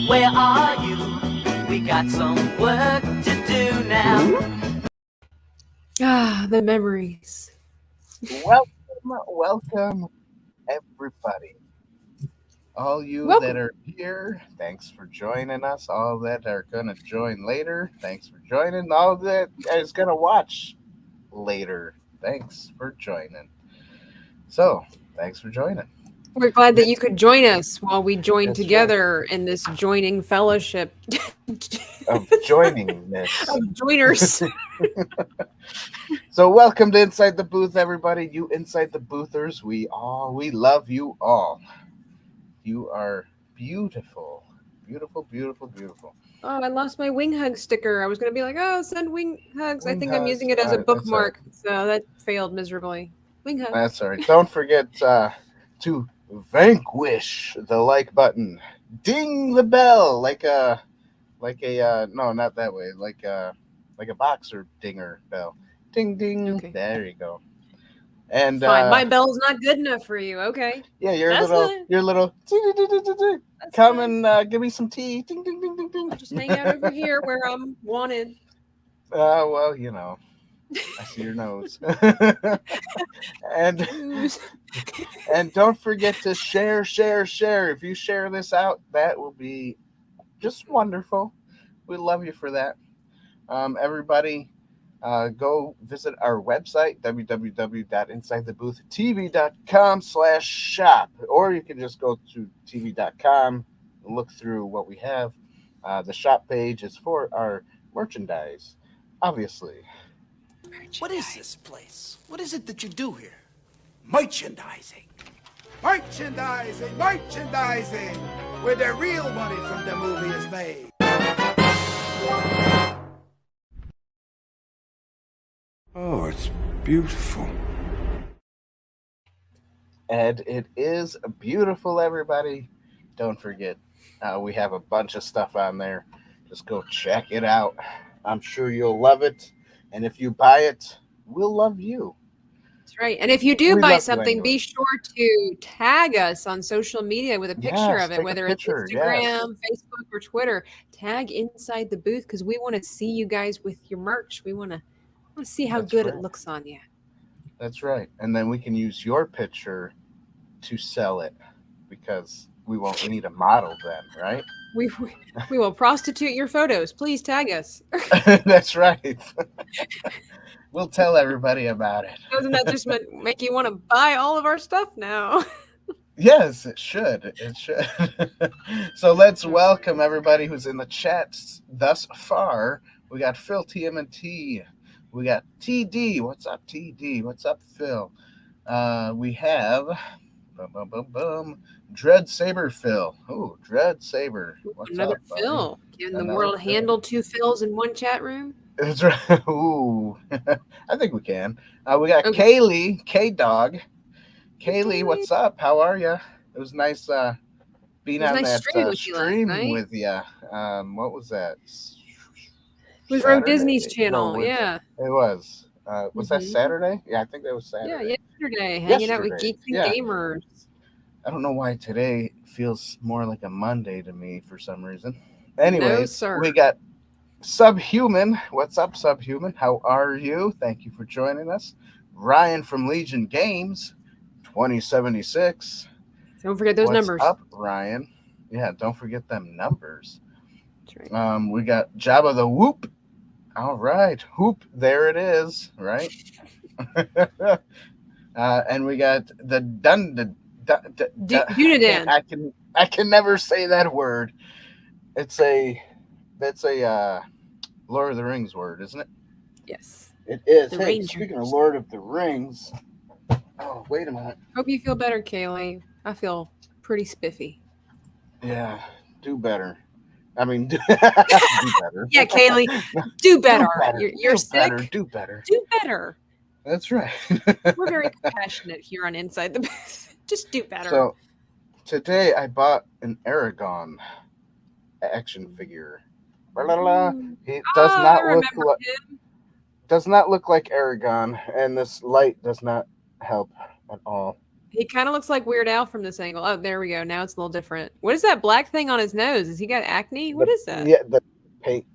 where are you? We got some work to do now. Ah, the memories. Welcome, everybody. All you that Welcome. are here, thanks for joining us. All that are going to join later, thanks for joining. All that is going to watch later, thanks for joining. So, thanks for joining. We're glad that you This, could join us while we join that's right, together in this joining fellowship of joining this. of joiners. So, welcome to Inside the Booth, everybody. You Inside the Boothers, we love you all. You are beautiful. Beautiful, beautiful, beautiful. Oh, I lost my wing hug sticker. I was going to be like, oh, send wing hugs. I Wing think I'm hugs. using it as a That's all right. bookmark. So that failed miserably. Wing hug. That's all right. Don't forget to vanquish the like button. Ding the bell no, not that way. Like a boxer dinger bell. Ding ding. Okay. There you go. And Fine. My bell's not good enough for you. Okay. yeah, That's fine. your little That's come fine. and give me some tea. Ding ding ding ding ding. I'll just hang out over here where I'm wanted. Well, I see your nose. and Blues. and don't forget to share. If you share this out, that will be just wonderful. We love you for that. Everybody, go visit our website, www.insidethebooth.tv.com/shop, or you can just go to tv.com and look through what we have. The shop page is for our merchandise, obviously. What is this place? What is it that you do here? Merchandising. Merchandising, where the real money from the movie is made. Oh, it's beautiful. And it is beautiful, everybody. Don't forget, we have a bunch of stuff on there. Just go check it out. I'm sure you'll love it. And if you buy it, we'll love you. That's right. And if you do We buy love you something, anyway. be sure to tag us on social media with a picture Yes, of it, take a whether picture, it's yes. Instagram, Facebook, or Twitter. Tag Inside the Booth because we want to see you guys with your merch. We want to see how That's good right. it looks on you. That's right. And then we can use your picture to sell it because we won't need a model then, right? We will prostitute your photos. Please tag us. That's right. We'll tell everybody about it. Doesn't that just make you want to buy all of our stuff now? Yes, it should. It should. So let's welcome everybody who's in the chat thus far. We got Phil TMNT. We got TD. What's up, TD? What's up, Phil? We have Dread Saber Phil. Oh, Dread Saber. What's Another up, buddy? Phil. Can the Another world Phil. handle two Phils in one chat room? That's right. Ooh, I think we can. We got Okay. Kaylee, K Dog. Kaylee, what's up? How are you? It was nice being It was on nice that streaming with you last stream night. with you. What was that? It was Road Saturday? Disney's channel. Yeah. It was. Was that Mhm. Saturday? Yeah, I think that was Yeah, Saturday. yesterday, hanging out with Yesterday. geeks and Yeah. gamers. I don't know why today feels more like a Monday to me for some reason. No, Anyways, sir. we got Subhuman. What's up, Subhuman? How are you? Thank you for joining us. Ryan from Legion Games, 2076. Don't forget those numbers. What's up, Ryan? Yeah, don't forget them numbers. That's right. We got Jabba the Whoop. All right, Whoop. There it is. Right. And we got the Dunadan. I can never say that word. That's a Lord of the Rings word, isn't it? Yes. It is. The Hey, Rangers. speaking of Lord of the Rings. Oh, wait a minute. Hope you feel better, Kaylee. I feel pretty spiffy. Yeah, do better. I mean, do better. Yeah, Kaylee, do better. You're do sick. better. Do better. Do better. That's right. We're very compassionate here on Inside the Booth. Just do better. So, today I bought an Aragon action figure. He does not look like Aragon, and this light does not help at all. He kind of looks like Weird Al from this angle. Oh, there we go. Now it's a little different. What is that black thing on his nose? Has he got acne? What is that? Yeah, the paint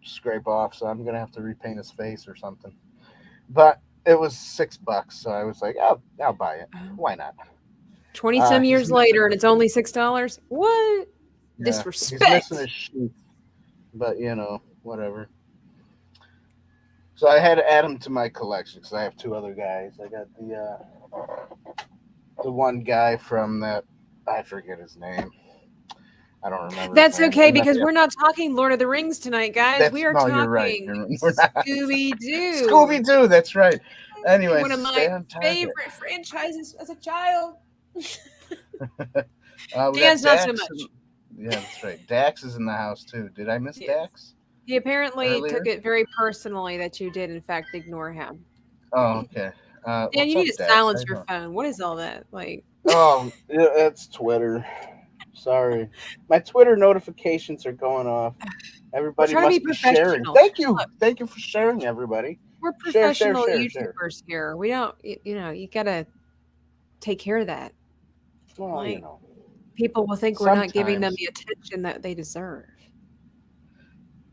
scrape off, so I'm gonna have to repaint his face or something. But it was $6, so I was like, I'll buy it. Why not? 20 some He's years later, and it's only $6. What? Yeah, Disrespect. he's missing his sheath, but whatever. So I had to add him to my collection because I have two other guys. I got the one guy from that, I forget his name. I don't remember. That's his name. okay And then because the- we're not talking Lord of the Rings tonight, guys. We are no, talking you're right. We're not. Scooby Doo. Scooby Doo. That's right. Anyways, One of stay my on target. favorite franchises as a child. We got Dan's not so Dax much. Yeah, that's right. Dax is in the house too. Did I miss Yes. Dax? He apparently Earlier? took it very personally that you did, in fact, ignore him. Oh, okay. Dan, what's you need up, to Dax? silence How your you phone. What is all that? Like, Oh, it's Twitter. Sorry. My Twitter notifications are going off. Everybody trying to must be be sharing. professional. Thank you. Look. Thank you for sharing, everybody. we're Share, professional share. YouTubers here. We don't, you gotta take care of that. Well, Like, people will think we're not giving them sometimes. the attention that they deserve.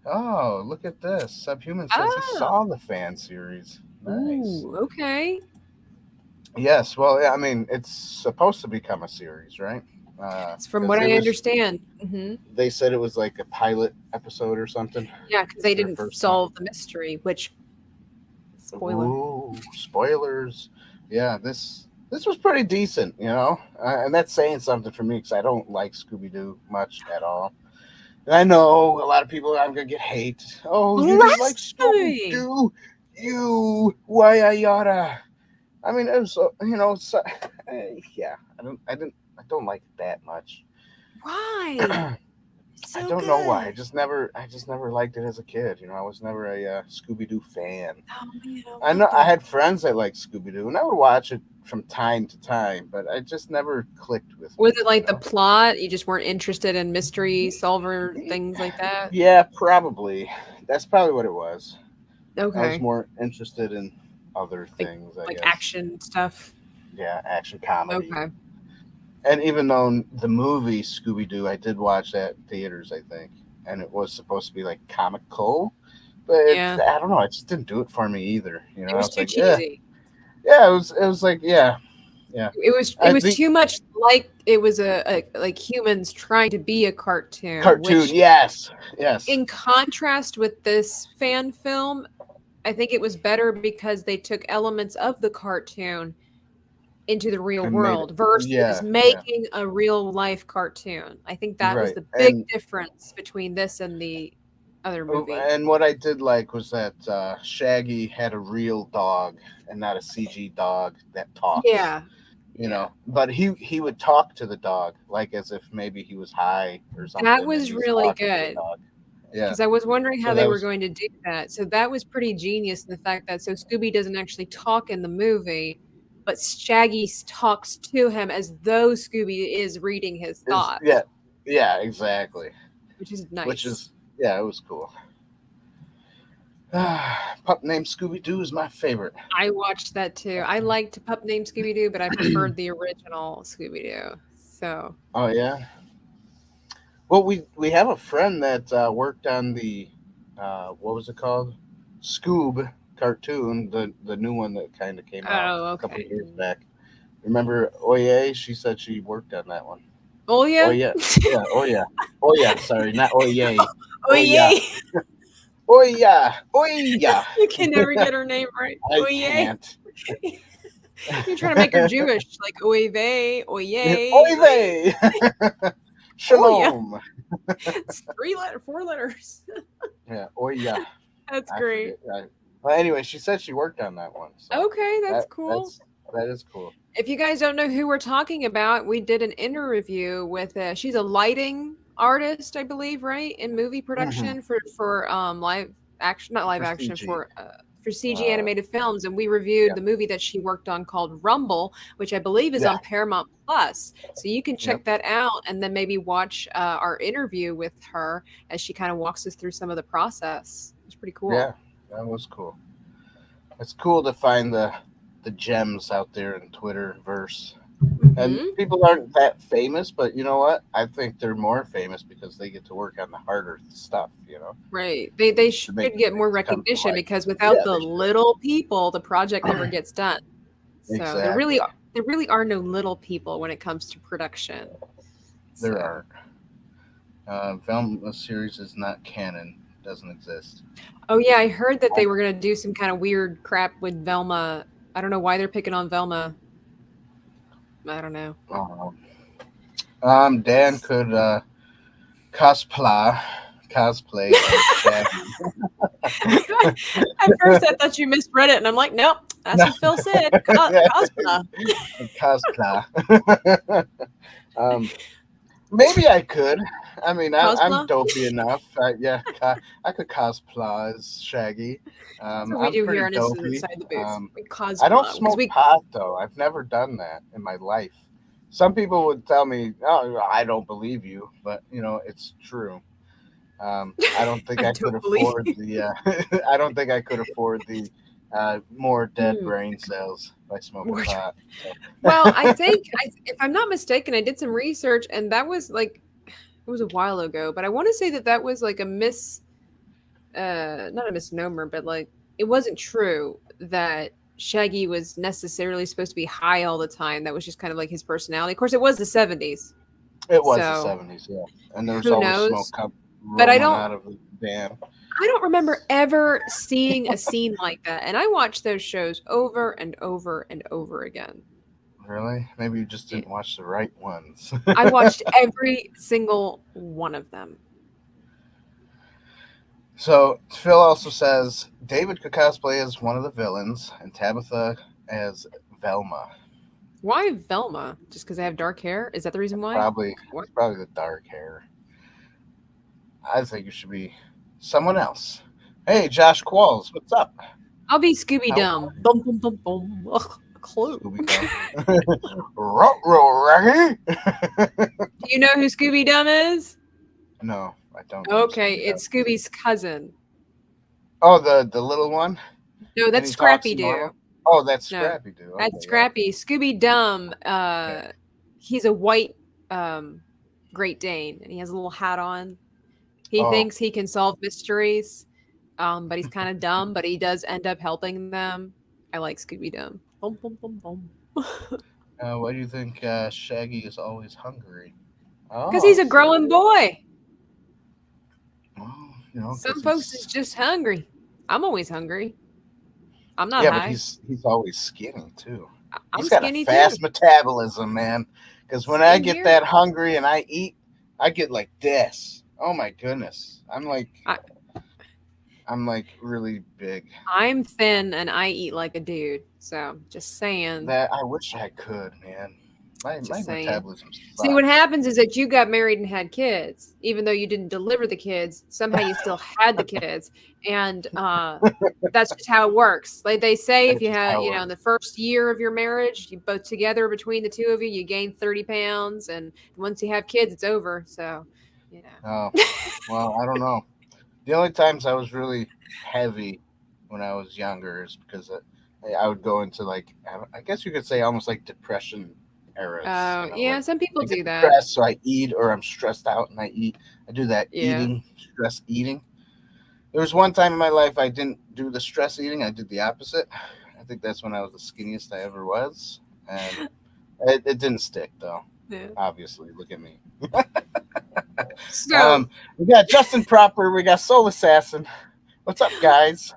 Oh, look at this. Subhuman says he saw the fan series. Nice. Ooh, okay. Yes. Well, yeah, I mean, it's supposed to become a series, right? It's from 'cause what it I was- understand. Hmm. They said it was like a pilot episode or something. Yeah, because they Their didn't first solve the mystery, which, spoiler. Ooh, spoilers. Yeah, this was pretty decent, and that's saying something for me because I don't like Scooby Doo much at all. And I know a lot of people. I'm gonna get hate. Oh, you didn't like Blasphemy! Scooby Doo? Why yada? I mean, it was yeah. I don't like it that much. Why? So I don't know why. good. I just never liked it as a kid. I was never a Scooby Doo fan. Oh, man, I know I had friends that liked Scooby Doo, and I would watch it from time to time, but I just never clicked with. Was me, it like the plot? You just weren't interested in mystery solver things like that? Yeah, probably. That's probably what it was. I was Okay. more interested in other things, I Like guess. action stuff. Yeah, action comedy. Okay. And even though the movie Scooby Doo, I did watch that in theaters, I think, and it was supposed to be like comical, but Yeah. I don't know, it just didn't do it for me either. It was too like, cheesy. yeah, it was like, yeah. It was too much like it was like humans trying to be a cartoon. Cartoon, which, yes. in contrast with this fan film, I think it was better because they took elements of the cartoon into the real And world versus making a real life cartoon. I think that was Right. the big And- difference between this and the other movie. And what I did like was that Shaggy had a real dog and not a CG dog that talks. Yeah. But he would talk to the dog like as if maybe he was high or something. That and was he's really talking to the good. dog. Yeah. Because I was wondering how So they that were was- going to do that. So that was pretty genius. The fact that Scooby doesn't actually talk in the movie, but Shaggy talks to him as though Scooby is reading his thoughts. Yeah, exactly. Which is nice. It was cool. Pup named Scooby Doo is my favorite. I watched that too. I liked Pup Named Scooby Doo, but I preferred the original Scooby Doo. So. Oh yeah. Well, we have a friend that worked on the what was it called? Scoob cartoon, the new one that kind of came out a couple of years back. Remember Oye? She said she worked on that one. Oh yeah. Oh yeah. Yeah. Oh yeah. Oh yeah. Sorry, not Oye. Oh yeah. Oh yeah. Oh yeah. You can never get her name right. I Oye. can't. You're trying to make her Jewish, like oy vey, oye. Oy vey. Shalom. It's 4 letters. Yeah. Oh yeah. That's I great. forget. Well, anyway, she said she worked on that one. So Okay, that's cool. That is cool. If you guys don't know who we're talking about, we did an interview with she's a lighting artist, I believe, right? In movie production for live action, not live action, CG. for CG animated films, and we reviewed the movie that she worked on called Rumble, which I believe is on Paramount Plus. So you can check that out and then maybe watch our interview with her as she kind of walks us through some of the process. It's pretty cool. Yeah, that was cool. It's cool to find the gems out there in Twitterverse. And people aren't that famous, but you know what? I think they're more famous because they get to work on the harder stuff, you know? Right. They should get more things come to recognition life. because without the They should. little people, the project never gets done. So there really are no little people when it comes to production. There aren't. Velma series is not canon. Doesn't exist. Oh yeah, I heard that they were gonna do some kind of weird crap with Velma. I don't know why they're picking on Velma. I don't know. Dan could cosplay as Shaggy. At first, I thought you misread it, and I'm like, nope, that's what Phil said. Cosplay. Maybe I could. I mean, I'm dopey enough. I could cosplay as Shaggy. That's what we do here on Inside the Booth. I don't smoke pot, though. I've never done that in my life. Some people would tell me, "Oh, I don't believe you," but you know, it's true. I don't think I could afford the. I don't think I could afford the more dead brain cells by smoking pot. So. Well, I think, if I'm not mistaken, I did some research, and that was like, it was a while ago, but I want to say that was like not a misnomer, but like it wasn't true that Shaggy was necessarily supposed to be high all the time. That was just kind of like his personality. Of course, it was the 70s. It was the 70s, yeah, and there was always smoke but I don't out of the dam. I don't remember ever seeing a scene like that, and I watched those shows over and over and over again. Really? Maybe you just didn't watch the right ones. I watched every single one of them. So Phil also says David could cosplay as one of the villains and Tabitha as Velma. Why Velma? Just because they have dark hair? Is that the reason why? It's probably the dark hair. I think it should be someone else. Hey, Josh Qualls, what's up? I'll be Scooby Dum. Bum, bum, bum, bum. Clue. Scooby Dum. Do you know who Scooby Dum is? No, I don't. Okay, it's Scooby's cousin. Oh, the little one? No, that's Scrappy Doo. Oh, that's Scrappy Doo. Okay, that's Scrappy. Yeah. Scooby Dum. He's a white Great Dane, and he has a little hat on. He thinks he can solve mysteries, but he's kind of dumb. But he does end up helping them. I like Scooby Dum. Bum, bum, bum, bum. Why do you think Shaggy is always hungry? Because he's a growing boy. Well, you know, some folks is just hungry. I'm always hungry. I'm not high. But he's always skinny too. He's got a fast metabolism, man. Because when I get that hungry and I eat, I get like this. Oh my goodness. I'm like really big. I'm thin and I eat like a dude. So just saying. That I wish I could, man. My metabolism sucks. See, what happens is that you got married and had kids, even though you didn't deliver the kids. Somehow you still had the kids, and that's just how it works. Like they say, if you have, in the first year of your marriage, you both together between the two of you gain 30 pounds, and once you have kids, it's over. So, Oh, well, I don't know. The only times I was really heavy when I was younger is because I would go into I guess you could say almost like depression eras. Oh, yeah, some people do that. Depressed, so I eat, or I'm stressed out and I eat. I do that stress eating. There was one time in my life I didn't do the stress eating. I did the opposite. I think that's when I was the skinniest I ever was. And it didn't stick, though. Yeah. Obviously, look at me. So, we got Justin Proper. We got Soul Assassin. What's up, guys?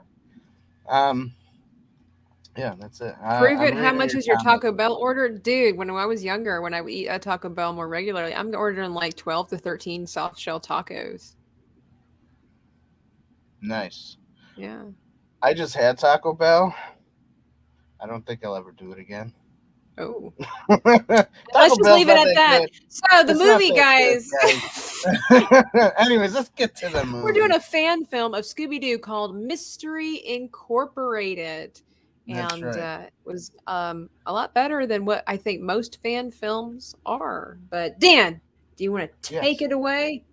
Yeah, that's it. Prove it. How much is your Taco Bell order? Dude, when I was younger, when I would eat at Taco Bell more regularly, I'm ordering like 12 to 13 soft shell tacos. Nice. Yeah. I just had Taco Bell. I don't think I'll ever do it again. Oh. Let's just leave it at that. So the movie, guys. Anyways, let's get to the movie. We're doing a fan film of Scooby Doo called Mystery Incorporated. And it was a lot better than what I think most fan films are. But Dan, do you want to take it away?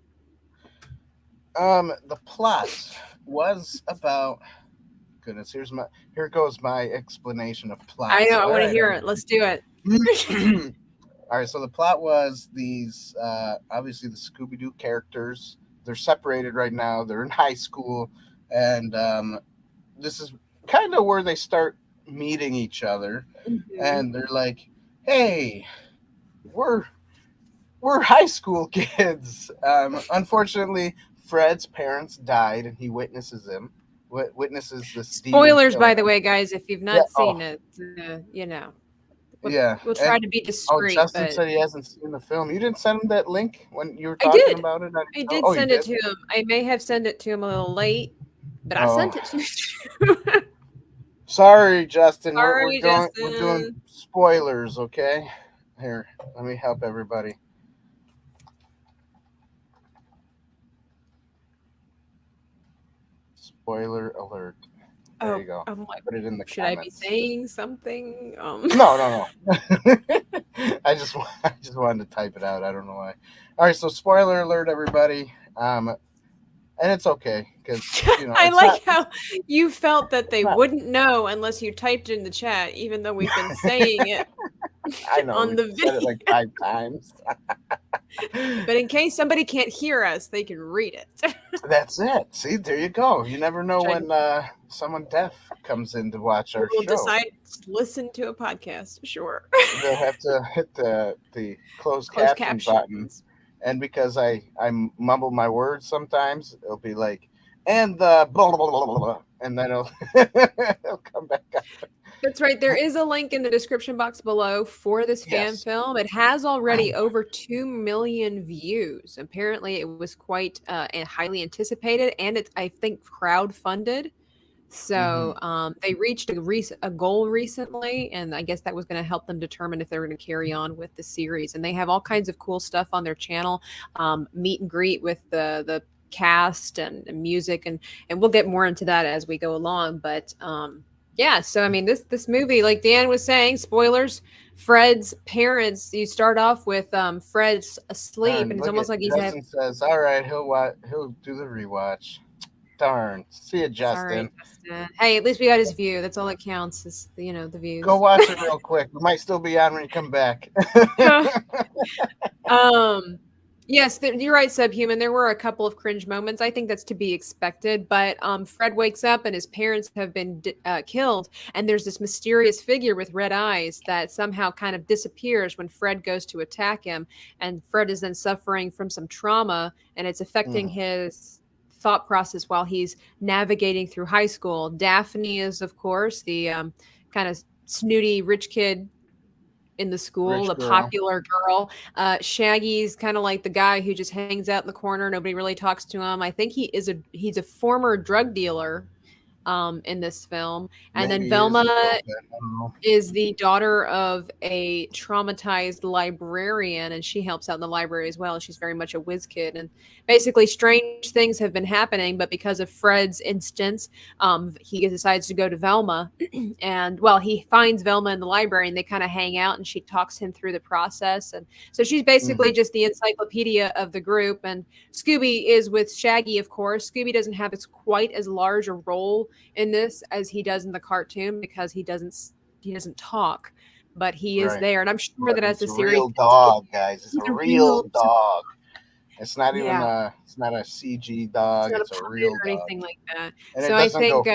The plot was about goodness. Here goes my explanation of plot. I know. I want to hear it. Let's do it. All right, so the plot was these obviously the Scooby Doo characters. They're separated right now. They're in high school, and this is kind of where they start meeting each other. And they're like, "Hey, we're high school kids." Unfortunately, Fred's parents died, and he witnesses witnesses this demon Spoilers, killing by the him. way, guys, if you've Yeah. not Oh, seen it, you know, yeah. we'll try to be discreet. Justin But said he hasn't seen the film. You didn't send him that link when you were I talking did. about it. I did Oh, send you it did? to him. I may have sent it to him a little late, but I Oh, sent it to him. sorry, Justin. Sorry, We're doing Justin. spoilers. Okay. Here, let me help everybody. Spoiler alert. There you go. I'm like, Put it in the should I be comments. saying something? No. I just wanted to type it out. I don't know why. All right, so spoiler alert, everybody. And it's okay because I like how you felt that they wouldn't know unless you typed it in the chat, even though we've been saying it I know on the we video. said it like 5 times. But in case somebody can't hear us, they can read it. That's it. See, there you go. You never know when someone deaf comes in to watch our We'll show. decide to listen to a podcast. Sure. They'll have to hit the closed caption button. And because I mumble my words sometimes, it'll be like, and the blah, blah, blah, blah, blah, and then it'll come back up. That's right. There is a link in the description box below for this fan film. It has already over 2 million views. Apparently, it was quite highly anticipated, and it's, I think, crowdfunded. So they reached a goal recently, and I guess that was going to help them determine if they were going to carry on with the series. And they have all kinds of cool stuff on their channel, meet and greet with the cast and music, and we'll get more into that as we go along. But yeah, so I mean, this movie, like Dan was saying, spoilers. Fred's parents. You start off with Fred's asleep, and it's almost like he's Justin says, "All right, he'll do the rewatch." Darn. See you, Justin. Sorry, Justin. Hey, at least we got his view. That's all that counts. Is the views. Go watch it real quick. We might still be on when you come back. Yes, you're right, Subhuman. There were a couple of cringe moments. I think that's to be expected. But Fred wakes up and his parents have been killed. And there's this mysterious figure with red eyes that somehow kind of disappears when Fred goes to attack him. And Fred is then suffering from some trauma, and it's affecting his thought process while he's navigating through high school. Daphne is, of course, the kind of snooty rich kid in the school, the popular girl. Shaggy's kind of like the guy who just hangs out in the corner. Nobody really talks to him. I think he's a former drug dealer in this film. And then Velma is the daughter of a traumatized librarian, and she helps out in the library as well. She's very much a whiz kid, and basically strange things have been happening, but because of Fred's instance, he decides to go to Velma, and he finds Velma in the library, and they kind of hang out, and she talks him through the process. And so she's basically just the encyclopedia of the group. And Scooby is with Shaggy, of course. Scooby doesn't have quite as large a role in this as he does in the cartoon, because he doesn't talk, but he is there. And I'm sure that as the series, real dog, guys, it's a real dog. It's not even it's not a CG dog. It's a real dog. Anything like that. And so I think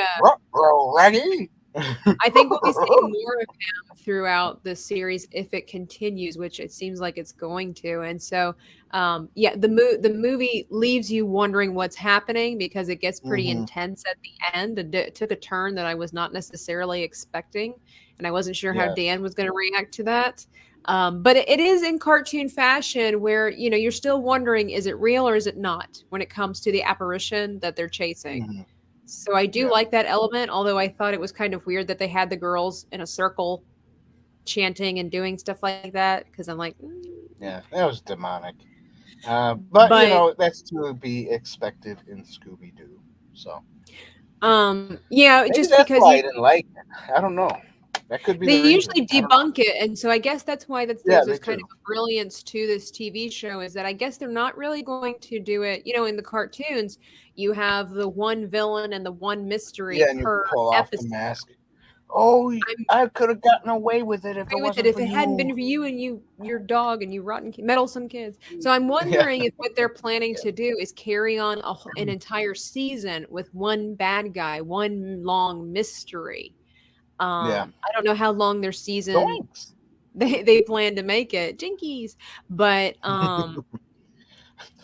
Raggy. I think we'll be seeing more of him throughout the series if it continues, which it seems like it's going to. And so, the movie leaves you wondering what's happening, because it gets pretty intense at the end. And it took a turn that I was not necessarily expecting, and I wasn't sure how Dan was going to react to that. But it is in cartoon fashion, where you're still wondering, is it real or is it not, when it comes to the apparition that they're chasing. So I do like that element, although I thought it was kind of weird that they had the girls in a circle chanting and doing stuff like that, because I'm like, yeah, that was demonic. But that's to be expected in Scooby Doo. So just that's because why I didn't like it. I don't know. That could be. They usually debunk it, and so I guess that's why there's this kind of brilliance to this TV show, is that I guess they're not really going to do it. In the cartoons, you have the one villain and the one mystery per pull episode. off the mask. Oh, I could have gotten away with it if it wasn't if for it hadn't been you. for you and your dog and you rotten meddlesome kids. So I'm Yeah. wondering if what they're planning to do is carry on an entire season with one bad guy, one long mystery. Yeah. I don't know how long their season Zoinks. they plan to make it, jinkies, but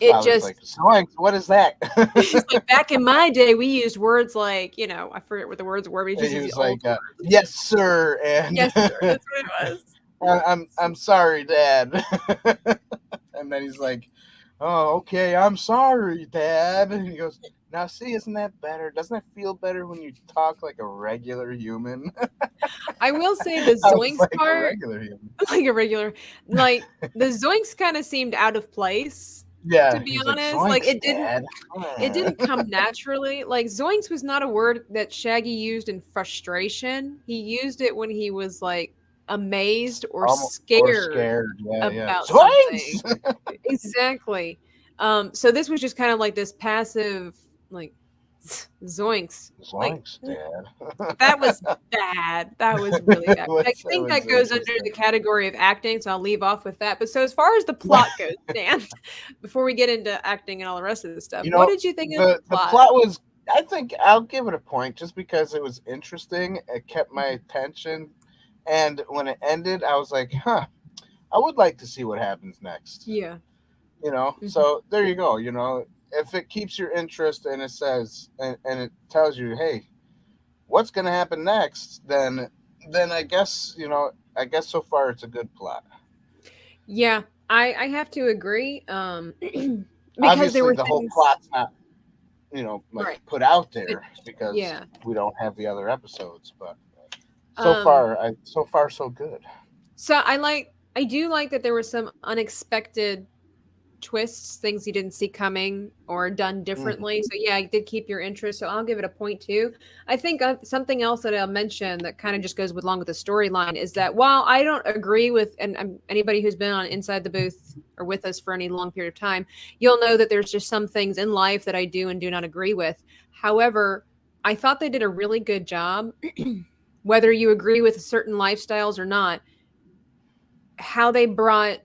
it Father's just like, Zoinks, what is that? it's like back in my day we used words like, I forget what the words were, but he just He used was the old like, yes, sir, and yes sir, that's what it was. I'm sorry, Dad. And then he's like, oh, okay, I'm sorry, Dad. And he goes, now see, isn't that better? Doesn't it feel better when you talk like a regular human? I will say the I was zoinks like a part, regular human. like a regular, like the zoinks kind of seemed out of place, Yeah, to be he's honest. like, Like Zoinks, Dad. it didn't come naturally. Like zoinks was not a word that Shaggy used in frustration. He used it when he was like amazed or Or scared scared. Yeah, yeah. about something. Zoinks! Exactly. So this was just kind of like this passive, like zoinks. Like Zoinks, Dad. that was bad. That was really bad. I It think was that goes under interesting. the category of acting, so I'll leave off with that. But so as far as the plot goes, Dan, before we get into acting and all the rest of the stuff, You what know, did you think of the the plot? plot was, I think I'll give it a point just because it was interesting. It kept my attention. And when it ended, I was like, huh, I would like to see what happens next. Yeah. So there you go. If it keeps your interest and it says, and it tells you, hey, what's going to happen next, then I guess, I guess so far it's a good plot. Yeah, I have to agree. Because there Obviously, were the whole things plot's not, right. put out there because Yeah. we don't have the other episodes, but Um so far so good. so I do like that there were some unexpected twists, things you didn't see coming or done differently. So yeah, it did keep your interest. So I'll give it a point too. I think something else that I'll mention that kind of just goes along with the storyline is that while I don't agree with, and anybody who's been on Inside the Booth or with us for any long period of time, you'll know that there's just some things in life that I do and do not agree with. However, I thought they did a really good job, whether you agree with certain lifestyles or not, how they brought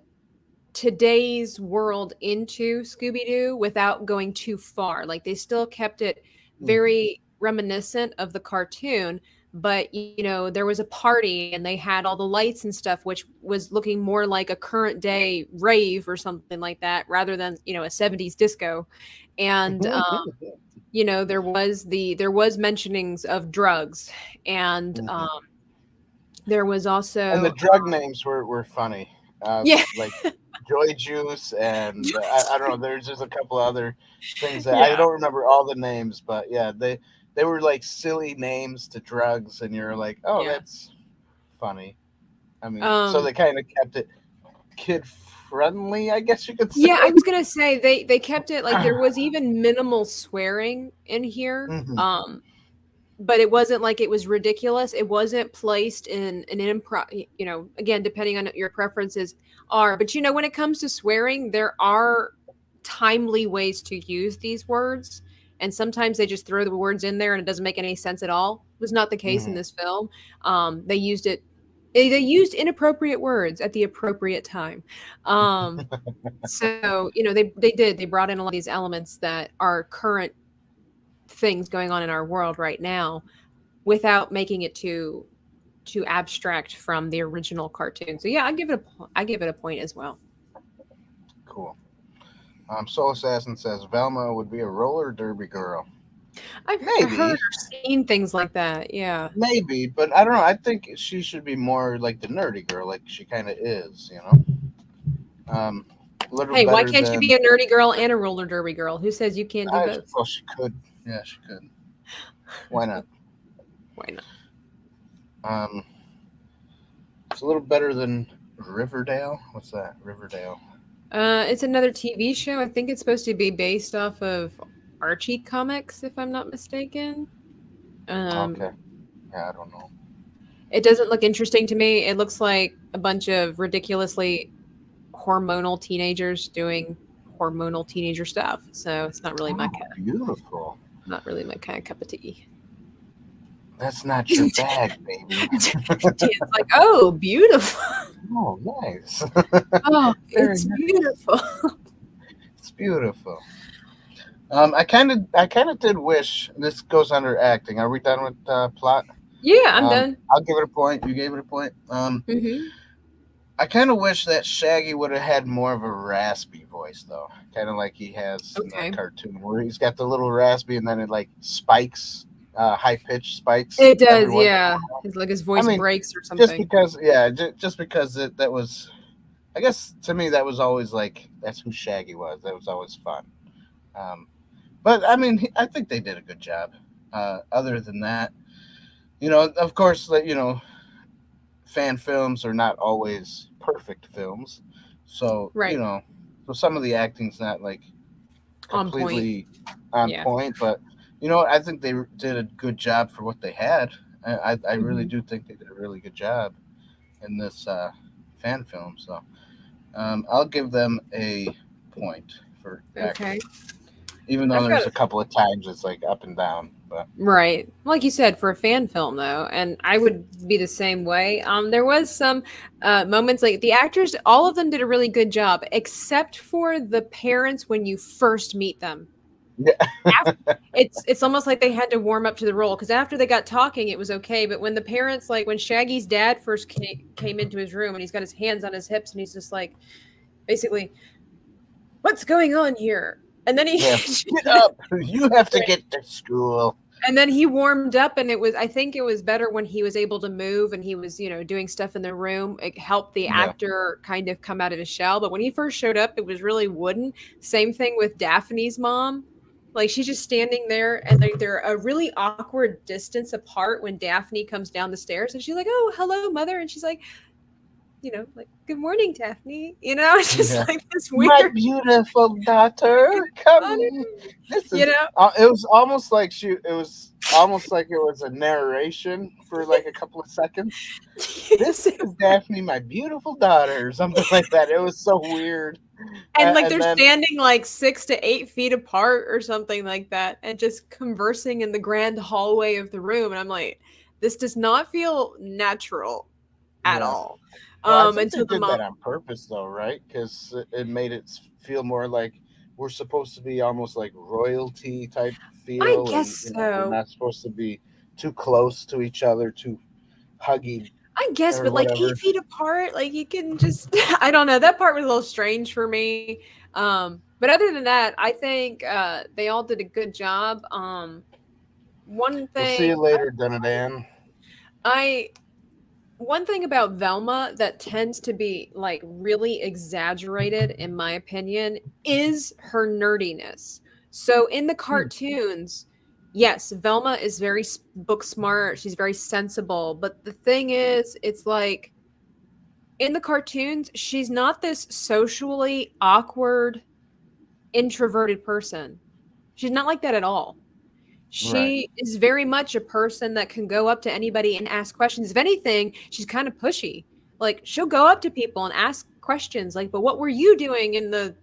today's world into Scooby Doo without going too far. Like they still kept it very reminiscent of the cartoon, but there was a party and they had all the lights and stuff, which was looking more like a current day rave or something like that rather than a 70s disco. And there was mentionings of drugs, and there was also, and the drug names were funny. yeah. Like Joy Juice, and I don't know. There's just a couple other things that Yeah. I don't remember all the names, but yeah, they were like silly names to drugs, and you're like, oh, Yeah. that's funny. I mean, so they kind of kept it kid friendly, I guess you could say. Yeah, I was gonna say they kept it like there was even minimal swearing in here. But it wasn't like it was ridiculous. It wasn't placed in an improv, again, depending on your preferences are. But when it comes to swearing, there are timely ways to use these words. And sometimes they just throw the words in there and it doesn't make any sense at all. It was not the case in this film. They used it. They used inappropriate words at the appropriate time. So, they brought in a lot of these elements that are current things going on in our world right now without making it too abstract from the original cartoon. So yeah, I give it a point as well. Cool. Soul Assassin says Velma would be a roller derby girl. I've Maybe. heard or seen things like that. Yeah. Maybe, but I don't know. I think she should be more like the nerdy girl, like she kind of is, Hey, why can't you be a nerdy girl and a roller derby girl? Who says you can't do both? Well, she could. Yeah, she could. Why not? Why not? It's a little better than Riverdale. What's that? Riverdale. It's another TV show. I think it's supposed to be based off of Archie comics, if I'm not mistaken. Okay. Yeah, I don't know. It doesn't look interesting to me. It looks like a bunch of ridiculously hormonal teenagers doing hormonal teenager stuff. So it's not really my kind. Beautiful. Not really my kind of cup of tea. That's not your bag, baby. Dan's like, oh, beautiful. Oh, nice. Oh, Very it's nice. beautiful. It's beautiful. I kind of did wish this goes under acting. Are we done with plot? Yeah, I'm done. I'll give it a point. You gave it a point. Mm-hmm. I kind of wish that Shaggy would have had more of a raspy voice, though. Kind of like he has in Okay. the cartoon, where he's got the little raspy and then it like spikes, high pitched spikes. It does, every once in a yeah. while. It's like his voice breaks or Just something. because, yeah, just because that was, I guess to me that was always like that's who Shaggy was. That was always fun. But I mean, I think they did a good job. Other than that, of course, fan films are not always perfect films. So, Right. so some of the acting's not like On point. completely on Yeah. point, but I think they did a good job for what they had. I really do think they did a really good job in this fan film. So, I'll give them a point for acting. Okay. Even though I've got there's a couple of times it's like up and down, but Right. Like you said, for a fan film though, and I would be the same way. There was some moments like the actors, all of them did a really good job, except for the parents when you first meet them. yeah, It's almost like they had to warm up to the role because after they got talking, it was okay. But when the parents, like when Shaggy's dad first came into his room and he's got his hands on his hips and he's just like, basically, what's going on here? And then he get up. You have to get to school. And then he warmed up and I think it was better when he was able to move and he was, doing stuff in the room. It helped the actor kind of come out of his shell. But when he first showed up, it was really wooden. Same thing with Daphne's mom. Like she's just standing there and they're a really awkward distance apart when Daphne comes down the stairs and she's like, oh, hello, mother. And she's like, like, good morning, Daphne. It's just like this weird. My beautiful daughter, come in. This is, it was almost like it was a narration for like a couple of seconds. This is Daphne, my beautiful daughter, or something like that. It was so weird. And like they're standing like 6 to 8 feet apart or something like that and just conversing in the grand hallway of the room. And I'm like, this does not feel natural at all. Well, I think they did that on purpose, though, right? Because it made it feel more like we're supposed to be almost like royalty type feel. I guess so. We're not supposed to be too close to each other, too huggy. I guess, but like 8 feet apart, like you can just, I don't know. That part was a little strange for me. But other than that, I think they all did a good job. One thing. We'll see you later, Dunadan. One thing about Velma that tends to be like really exaggerated, in my opinion, is her nerdiness. So in the cartoons, yes, Velma is very book smart. She's very sensible. But the thing is, it's like in the cartoons, she's not this socially awkward, introverted person. She's not like that at all. She is very much a person that can go up to anybody and ask questions. If anything, she's kind of pushy. Like she'll go up to people and ask questions like, but what were you doing in the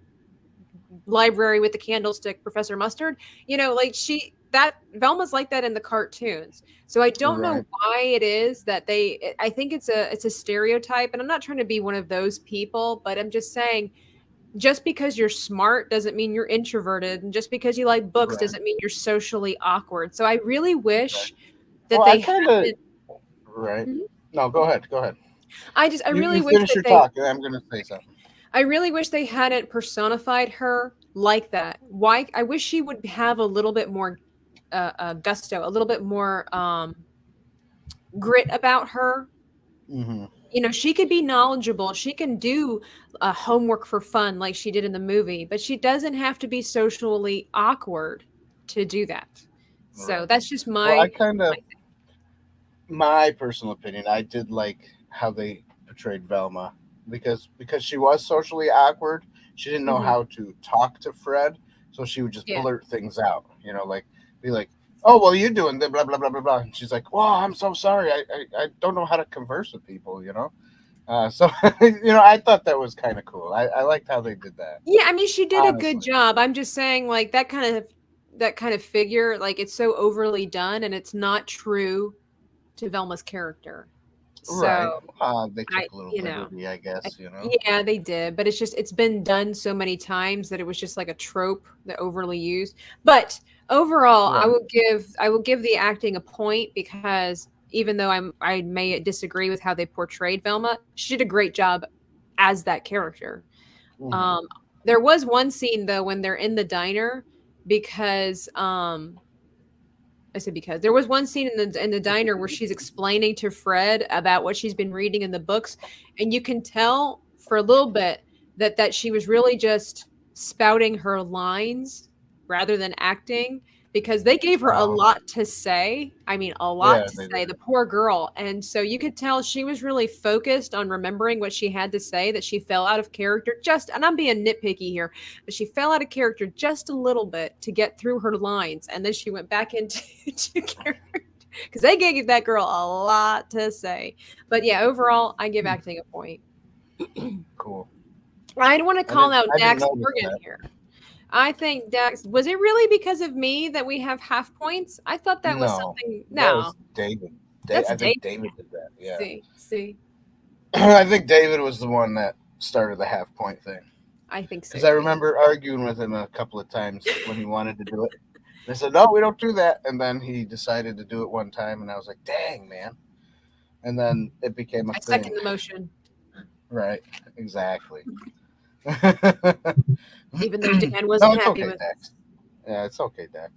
library with the candlestick, Professor Mustard? Velma's like that in the cartoons. So I don't know why it is that I think it's a stereotype, and I'm not trying to be one of those people, but I'm just saying just because you're smart doesn't mean you're introverted, and just because you like books doesn't mean you're socially awkward. So I really wish that they had No, go ahead. I really wish finish your talk, and I'm going to say something. I really wish they hadn't personified her like that. Why? I wish she would have a little bit more gusto, a little bit more grit about her. Mm-hmm. She could be knowledgeable. She can do homework for fun like she did in the movie, but she doesn't have to be socially awkward to do that. So that's just my my personal opinion. I did like how they portrayed Velma because she was socially awkward. She didn't know how to talk to Fred, so she would just blurt things out. Like be like, oh, well, you're doing the blah, blah, blah, blah, blah. And she's like, well, I'm so sorry. I don't know how to converse with people, So, I thought that was kind of cool. I liked how they did that. Yeah, I mean, she did a good job. I'm just saying, like, that kind of figure, like, it's so overly done and it's not true to Velma's character. Right. So They took a little you know, liberty, I guess, yeah, they did, but it's been done so many times that it was just like a trope that overly used. But overall, Right. I will give the acting a point because even though I may disagree with how they portrayed Velma, she did a great job as that character. Mhm. Um, there was one scene though when they're in the diner because I said because there was one scene in the diner where she's explaining to Fred about what she's been reading in the books, and you can tell for a little bit that she was really just spouting her lines rather than acting because they gave her a Oh, lot to say. I mean, a lot yeah, to they say. did. The poor girl, and so you could tell she was really focused on remembering what she had to say. That she fell out of character just, and I'm being nitpicky here, but she fell out of character just a little bit to get through her lines, and then she went back into character because they gave that girl a lot to say. But yeah, overall, I give acting a point. Cool. I want to call out I didn't Dax notice Morgan that. here. I think Dax, was it really because of me that we have half points? I thought that was No, something. that No, was David. that's I Dave. think David did that. Yeah. See, I think David was the one that started the half point thing. I think so Because I too. remember arguing with him a couple of times when he wanted to do it. They said, no, we don't do that. And then he decided to do it one time, and I was like, dang, man. And then it became a I thing. second the motion, Right, exactly. even though Dan No, wasn't it's happy okay, with it. Dax. Yeah, it's okay, Dax.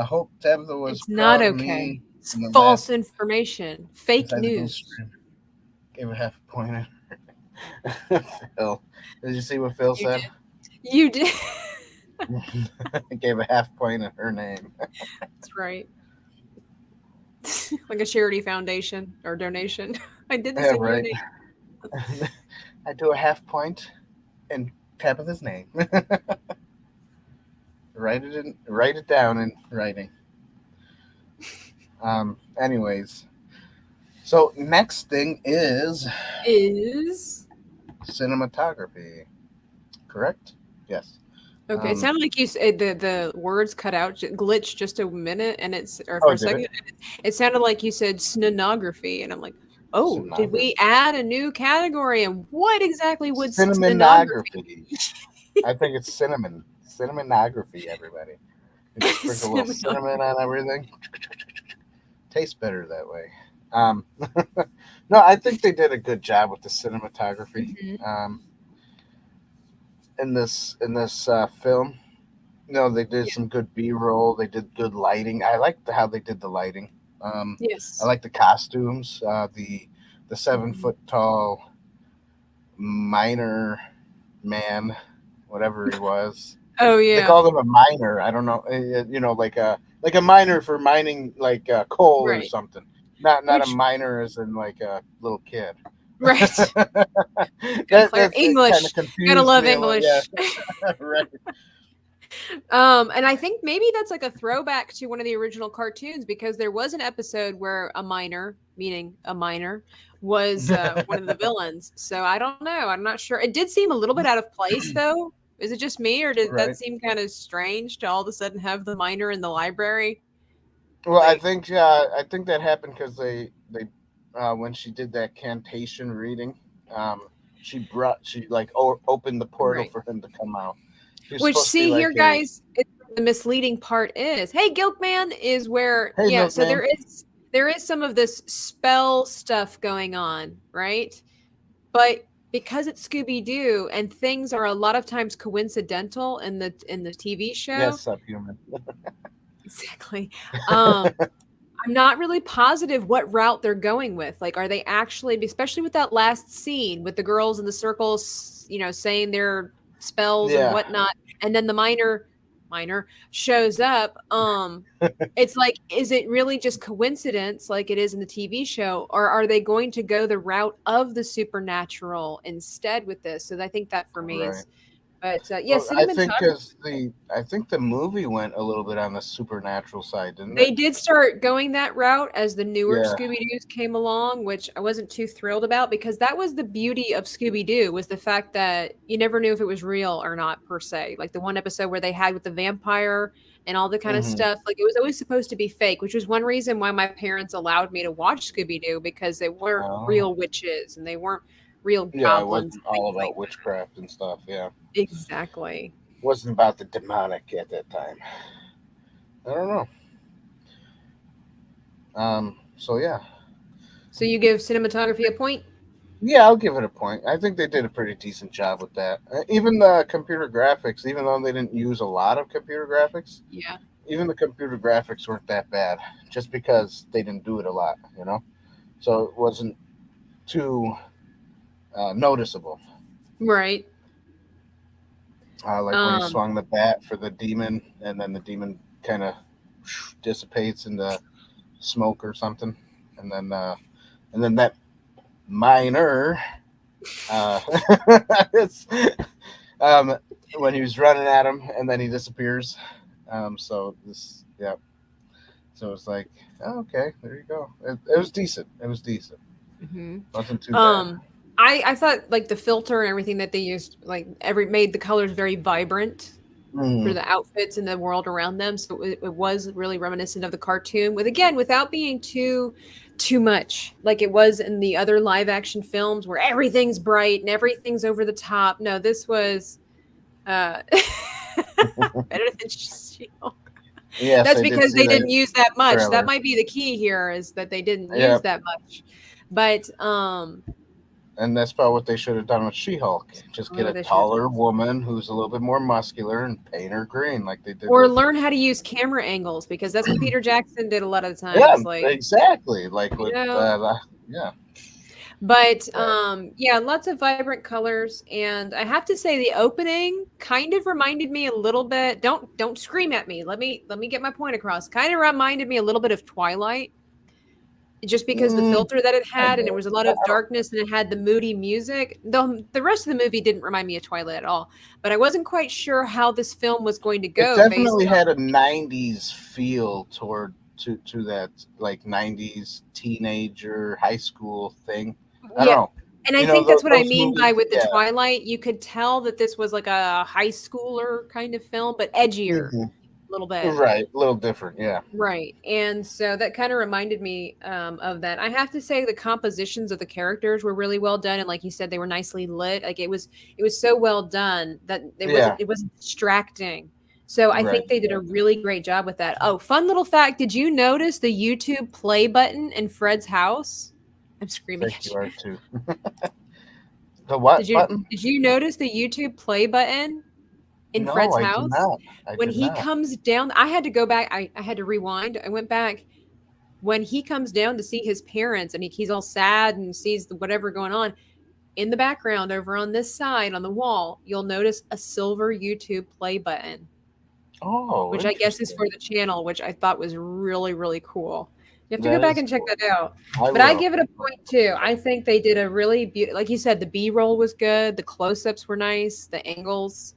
Hope Tabitha was It's not proud of okay. me It's in the false last information, fake besides the Bill news. stream. Gave a half a point. Phil. Did you see what Phil You said? did. You did. Gave a half point in her name. That's right. Like a charity foundation or donation. I did this Yeah, in your right. name. I do a half point in Tabitha's name. Write it down in writing. Anyways, so next thing is Is cinematography. Correct? Yes. okay. It sounded like you said the words cut out, glitched just a minute, and or for Oh, a did second, it? and it sounded like you said snonography, and I'm like, oh, did we Cinematography. add a new category? And what exactly would snonography? Cinematography. I think it's cinnamon. Cinematography, everybody. You just sprinkle a little cinnamon on everything. Tastes better that way. No, I think they did a good job with the cinematography in this film. No, they did some good B-roll. They did good lighting. I liked how they did the lighting. I Yes. like the costumes. The 7 foot tall miner man, whatever he was. Oh They yeah. called him a miner. I don't know. Like a miner for mining like coal or Right. something. Not a Which miner as in like a little kid. right. That Clear kind English. of confused Gotta love me a little. Yeah, English. right. And I think maybe that's like a throwback to one of the original cartoons because there was an episode where a miner, meaning a miner, was one of the villains. So I don't know. I'm not sure. It did seem a little bit out of place, though. Is it just me, or did that Right. seem kind of strange to all of a sudden have the miner in the library? Well, Like, I think that happened because they when she did that cantation reading, she like opened the portal right. for him to come out. He was Which, supposed to be see here, like a guys, the misleading part is, hey, GilkMan is where, hey yeah. So milkman. there is some of this spell stuff going on, right? But because it's Scooby Doo and things are a lot of times coincidental in the TV show, Yes, subhuman. exactly. I'm not really positive what route they're going with. Like, are they actually, especially with that last scene with the girls in the circles, saying their spells and Yeah, whatnot, and then the minor shows up. It's like, is it really just coincidence like it is in the TV show, or are they going to go the route of the supernatural instead with this? So I think that for me right. is, but yeah, Well, I think cinematography. because I think the movie went a little bit on the supernatural side, didn't They it? did start going that route as the newer Yeah, Scooby Doo's came along, which I wasn't too thrilled about because that was the beauty of Scooby Doo was the fact that you never knew if it was real or not per se. Like the one episode where they had with the vampire and all the kind of stuff. Like, it was always supposed to be fake, which was one reason why my parents allowed me to watch Scooby Doo, because they weren't real witches and they weren't real Yeah, it goblins. wasn't all about witchcraft and stuff. Yeah, exactly. Wasn't about the demonic at that time. I don't know. So yeah. So you give cinematography a point? Yeah, I'll give it a point. I think they did a pretty decent job with that. Even the computer graphics, even though they didn't use a lot of computer graphics, Yeah. even the computer graphics weren't that bad, just because they didn't do it a lot, So it wasn't too noticeable. Right. Like when he swung the bat for the demon, and then the demon kind of dissipates into smoke or something, and then that miner, it's, when he was running at him, and then he disappears. So it's like, oh, okay, there you go. It was decent. Wasn't too bad. I thought like the filter and everything that they used, like made the colors very vibrant for the outfits and the world around them. So it was really reminiscent of the cartoon, without being too much like it was in the other live action films where everything's bright and everything's over the top. No, this was better than She-Hulk. Yes, that's because they didn't use that much. trailer. That might be the key here, is that they didn't use that much. But and that's probably what they should have done with She-Hulk. Just get a taller woman who's a little bit more muscular and paint her green like they did. Or learn how to use camera angles, because that's what Peter Jackson did a lot of the time. Yeah, like, exactly. Like with yeah. But lots of vibrant colors, and I have to say the opening kind of reminded me a little bit. Don't scream at me. Let me get my point across. Kind of reminded me a little bit of Twilight, just because the filter that it had, and there was a lot of darkness, and it had the moody music. The rest of the movie didn't remind me of Twilight at all, but I wasn't quite sure how this film was going to go. It definitely had a 90s feel to that, like 90s teenager high school thing. I don't know. And I think that's what I mean by with the Twilight. You could tell that this was like a high schooler kind of film, but edgier a little bit. Right. A little different. Yeah. Right. And so that kind of reminded me of that. I have to say the compositions of the characters were really well done. And like you said, they were nicely lit. Like it was so well done that it wasn't distracting. So I think they did a really great job with that. Oh, fun little fact. Did you notice the YouTube play button in Fred's house? I'm screaming at you. Are too. The what button? Did you notice the YouTube play button in Fred's house? When he comes down, I had to go back. I had to rewind. I went back. When he comes down to see his parents, and he's all sad and sees whatever going on, in the background over on this side on the wall, you'll notice a silver YouTube play button. Oh, which I guess is for the channel, which I thought was really, really cool. You have to go back and check that out. I give it a point too. I think they did a really beautiful, like you said, the B-roll was good. The close-ups were nice. The angles,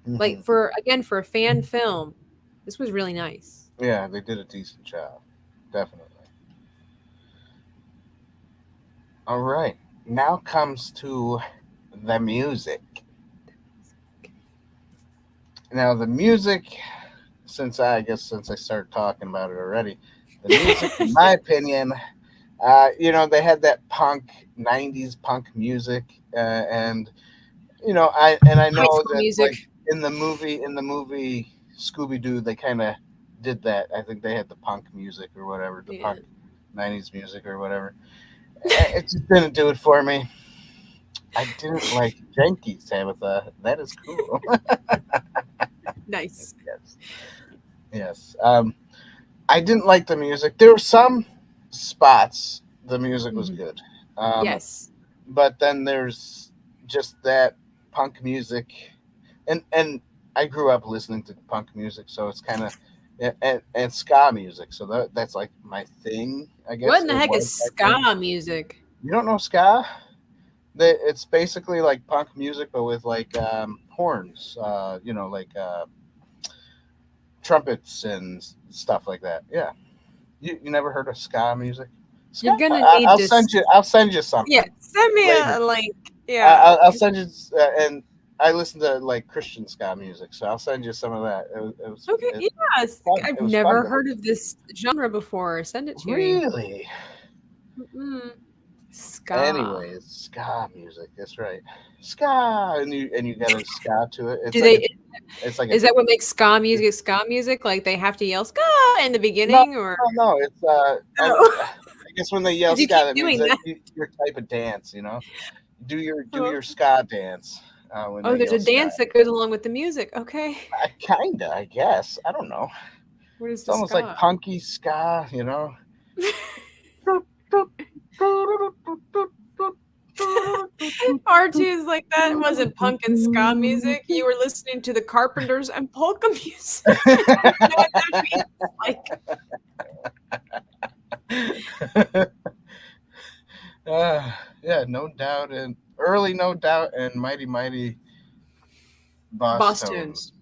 like for a fan film, this was really nice. Yeah, they did a decent job. Definitely. All right. Now comes to the music. Now the music, since I started talking about it already, the music, in my opinion, they had that 90s punk music, and I know that like in the movie Scooby Doo, they kind of did that. I think they had the punk music or whatever, the punk 90s music or whatever. It just didn't do it for me. I didn't like Janky Tabitha. That is cool. Nice. Yes. I didn't like the music. There were some spots the music was good. Yes. But then there's just that punk music, and I grew up listening to punk music, so it's kind of and ska music. So that's like my thing, I guess. What in the heck is ska music? You don't know ska? It's basically like punk music, but with like horns. Like trumpets and stuff like that. Yeah. You never heard of ska music? Ska? You're gonna need I'll send you something. Yeah, send me later. a link. Yeah, I'll send you and I listen to like Christian ska music, so I'll send you some of that. It was Okay, yes. fun. I've It was fun never to heard listen of this genre before. Send it to. to me. Really? Mm-mm. Ska. Anyways, ska music. That's right. Ska, and you got a ska to it. It's Do like they? it's like a Is that what makes ska music ska music? Like they have to yell ska in the no, beginning, or no. It's oh, I guess when they yell because you ska, keep that means doing that that. your type of dance. You know, do Oh, your ska dance when oh, they there's yell a ska. dance that goes along with the music. Okay, Kinda, I guess. I don't know. what is It's the almost like ska? punky ska. You know. R2 is like that. It wasn't punk and ska music. You were listening to the Carpenters and polka music. You know what that means? Like, Yeah, no doubt, and early, no doubt, and mighty boss Boss tones. tunes.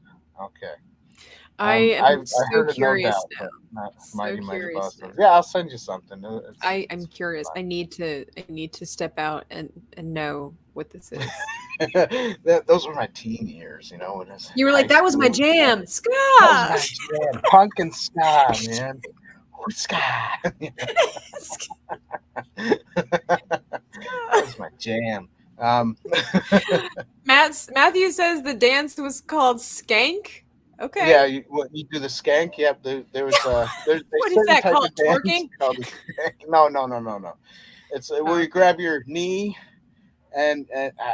Okay. I I am so heard it, no curious doubt, now. but not So mighty curious boss now. tones. Yeah, I'll send you something. I'm curious. I need to step out and know what this is. Those were my teen years, you know, when I was You were high like, that was my school. jam. That was my Ska. jam. Punk and ska, man. Ska. That was my jam. Matthew says the dance was called Skank. Okay. Yeah, you do the skank. Yep, there's What is certain that type called? of dance Twerking? called the skank. No. It's where you Okay. grab your knee, and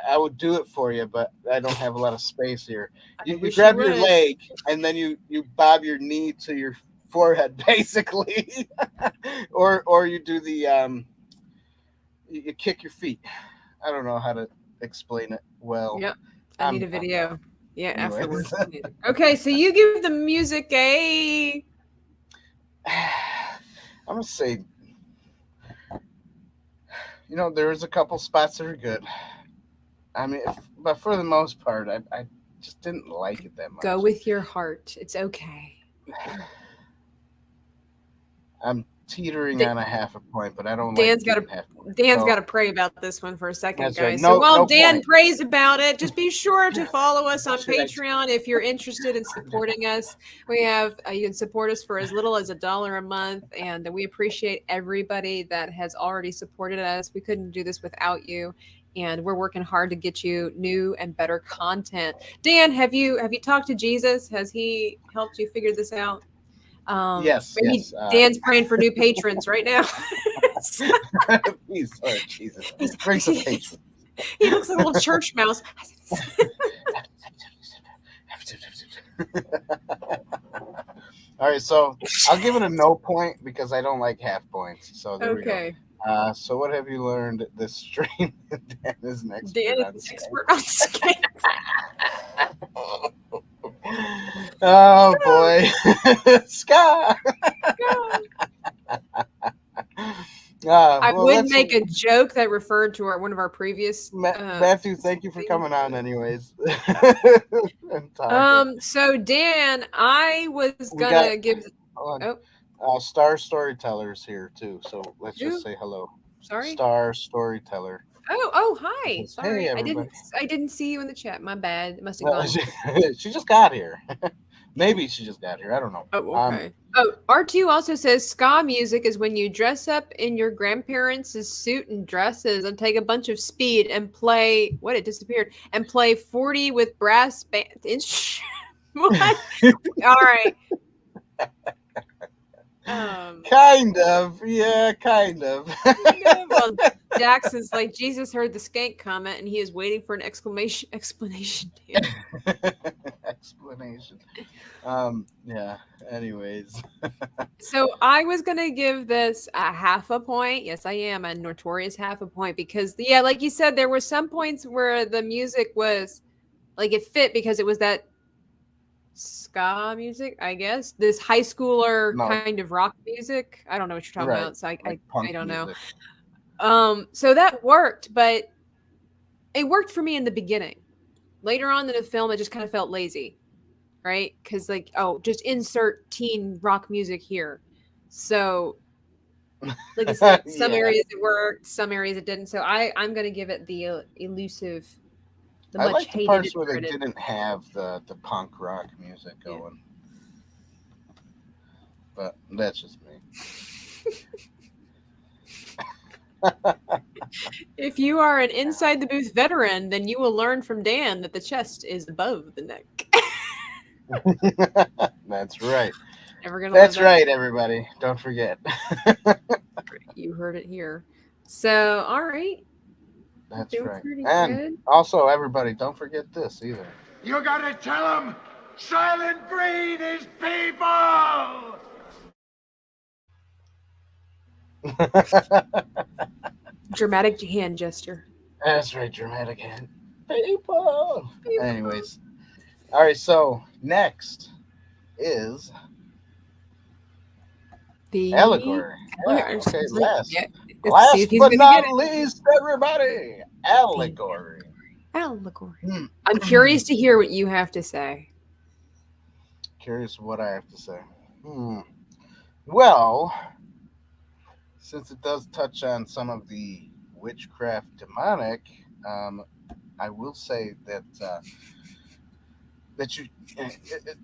I would do it for you, but I don't have a lot of space here. I You wish you grab your would. leg, and then you bob your knee to your forehead, basically, or you do the you kick your feet. I don't know how to explain it well. Yep. I need a I'm video. Yeah, anyways. afterwards. Okay, so you give the music a. I'm gonna say, you know, there's a couple spots that are good. I mean, but for the most part, I just didn't like it that much. Go with your heart. It's okay. I'm teetering on a half a point, but I don't Dan's like got giving half points. Dan's So, got to pray about this one for a second, that's right. guys. So No, while no Dan point. prays about it, just be sure to follow us on Should I- Patreon if you're interested in supporting us. We have you can support us for as little as $1 a month, and we appreciate everybody that has already supported us. We couldn't do this without you, and we're working hard to get you new and better content. Dan, have you talked to Jesus? Has he helped you figure this out? Yes, Maybe yes. Dan's praying for new patrons right now. Please, Lord Jesus, He's- bring some patience. He looks like a little church mouse. All right, so I'll give it a no point because I don't like half points. So there we go. Okay. So what have you learned this stream? Dan is an expert Dan on is Skank. expert on Skank. Oh boy, Ska. I Well, would make a joke that referred to one of our previous. Matthew, thank you for coming on, anyways. And talking. So Dan, I was We gonna got- give. Hold Oh, on. Star Storyteller's here too, so let's Who? just say hello. sorry. Star Storyteller. Oh, hi. Hey, Sorry, everybody. I didn't see you in the chat. My bad. It must have Well, gone. she just got here. Maybe she just got here. I don't know. Oh, okay. R2 also says ska music is when you dress up in your grandparents' suit and dresses and take a bunch of speed and play what it disappeared and play 40 with brass band. What? All right. Kind of, yeah, kind of. Well, Dax is like Jesus heard the skank comment and he is waiting for an explanation. Explanation. Yeah. Anyways. So I was gonna give this a half a point. Yes, I am a notorious half a point because like you said, there were some points where the music was like it fit because it was that ska music, I guess. This high schooler kind of rock music. I don't know what you're talking about, so I don't music. know. So that worked, but it worked for me in the beginning. Later on in the film, it just kind of felt lazy. Right? Because like, just insert teen rock music here. So, like I said, some areas it worked, some areas it didn't. So I'm gonna give it the elusive the I much like the hated parts and where they dreaded. didn't have the punk rock music Yeah. going. But that's just me. If you are an inside the booth veteran, then you will learn from Dan that the chest is above the neck. That's right. Never gonna That's let that right, everybody. Don't forget. You heard it here. So, all right. That's Doing right. pretty And good. also, everybody, don't forget this either. You gotta tell him Silent Breed is people! Dramatic hand gesture. That's right, dramatic hand. People. Anyways. All right, so next is The allegory. Yeah, Okay, okay, so, last. yeah, let's see Last if he's but gonna get not it. least, everybody, allegory. Allegory. Hmm. I'm curious to hear what you have to say. Curious what I have to say. Well, since it does touch on some of the witchcraft demonic, I will say that that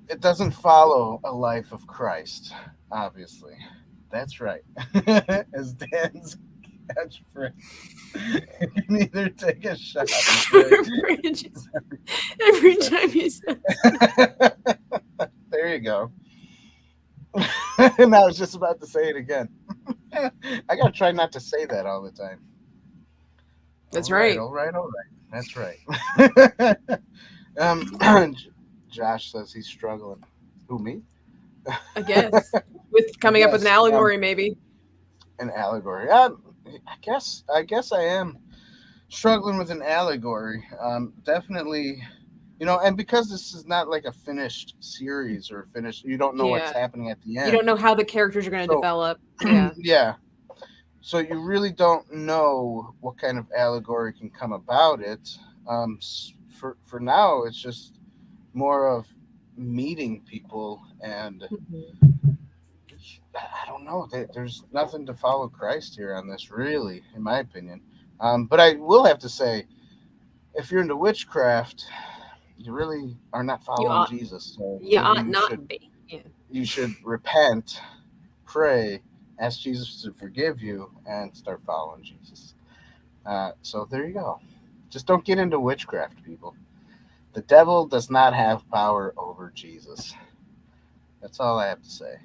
it doesn't follow a life of Christ. Obviously, that's right. As Dan's catchphrase, you can either take a shot. Every time you say There you go. And I was just about to say it again. I gotta try not to say that all the time. That's All right. That's right. Josh says he's struggling. Who, me? I guess. With coming up with an Yes, allegory, maybe. An allegory. I guess I am struggling with an allegory. Definitely, and because this is not like a finished series or finished, you don't know what's happening at the end. You don't know how the characters are going to develop. Yeah. Yeah. So you really don't know what kind of allegory can come about it. For now, it's just more of meeting people, and I don't know. There's nothing to follow Christ here on this, really, in my opinion. But I will have to say, if you're into witchcraft, you really are not following Jesus. So you ought maybe not be. Yeah. You should repent, pray, ask Jesus to forgive you, and start following Jesus. So there you go. Just don't get into witchcraft, people. The devil does not have power over Jesus. That's all I have to say.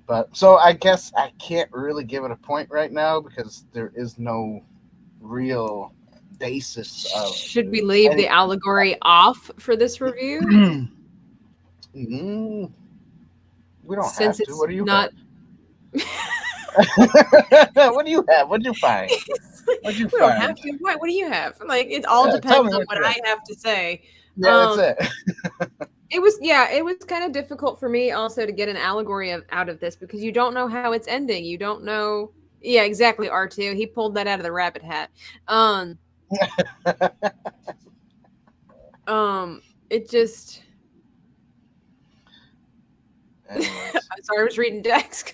But so I guess I can't really give it a point right now because there is no real basis of. Should we leave the allegory off for this review? We don't Since have to. What do you not... have? What do you have? What did you find? What did you We find? don't have to. What do you have? Like, it all depends on what I have to say. Yeah, that's it. It was kind of difficult for me also to get an allegory out of this because you don't know how it's ending. You don't know. Yeah, exactly. R2. He pulled that out of the rabbit hat. It just. I'm sorry, I was reading Dex.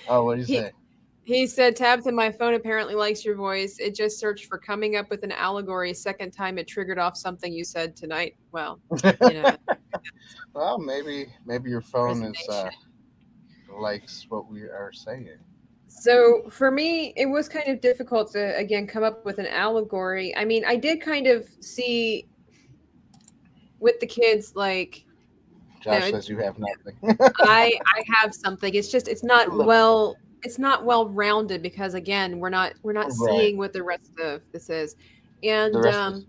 Oh, what did you say? He said, Tabitha, my phone apparently likes your voice. It just searched for coming up with an allegory. Second time it triggered off something you said tonight. Well, well, maybe your phone is likes what we are saying. So for me, it was kind of difficult to, again, come up with an allegory. I mean, I did kind of see with the kids, like... Josh says you have nothing. I have something. It's just, it's not well-rounded because, again, we're not seeing what the rest of this is. And the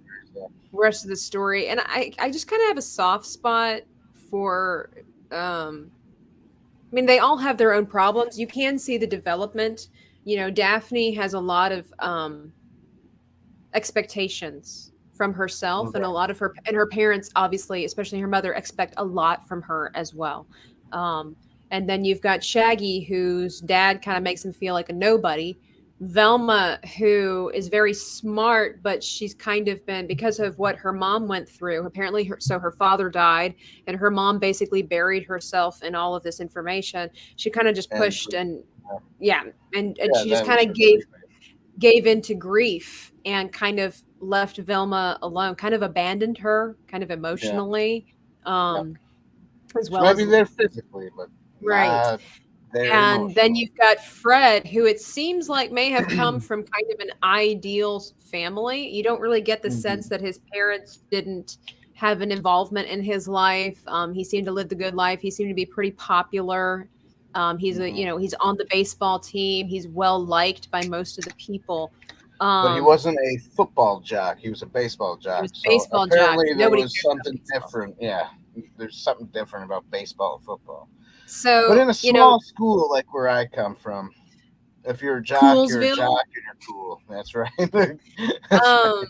rest of the story. And I just kind of have a soft spot for... I mean, they all have their own problems. You can see the development. Daphne has a lot of expectations from herself, and a lot of her parents, obviously, especially her mother, expect a lot from her as well. And then you've got Shaggy, whose dad kind of makes him feel like a nobody. Velma, who is very smart, but she's kind of been, because of what her mom went through, apparently her father died, and her mom basically buried herself in all of this information. She kind of just pushed she just kind of gave gave into grief and kind of left Velma alone, kind of abandoned her, kind of emotionally, as She well might as be there physically, but right. not there And then emotionally. you've got Fred, who it seems like may have come from kind of an ideal family. You don't really get the sense that his parents didn't have an involvement in his life. He seemed to live the good life. He seemed to be pretty popular. He's he's on the baseball team. He's well liked by most of the people. But he wasn't a football jock. He was a baseball He jock. was a So baseball jock. apparently there Nobody was cared about something baseball. different. Yeah, there's something different about baseball and football. So, But in a small school like where I come from, if you're a jock, you're a Coolsville. jock and you're cool. That's right. That's right.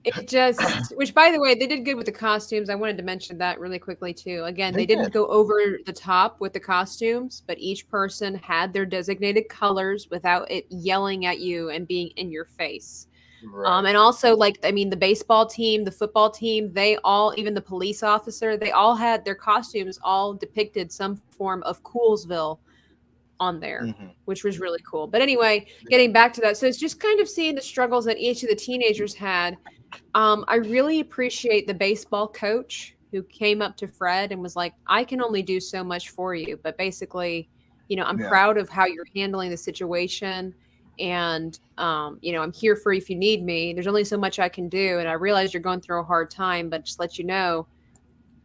It just, which by the way, they did good with the costumes. I wanted to mention that really quickly too. Again, they didn't did. go over the top with the costumes, but each person had their designated colors without it yelling at you and being in your face. Right. And also, like, I mean, the baseball team, the football team, they all, even the police officer, they all had their costumes all depicted some form of Coolsville on there, which was really cool. But anyway, getting back to that, so it's just kind of seeing the struggles that each of the teenagers had. I really appreciate the baseball coach who came up to Fred and was like, I can only do so much for you, but basically, I'm proud of how you're handling the situation. And, I'm here for you if you need me. There's only so much I can do. And I realize you're going through a hard time, but just let you know,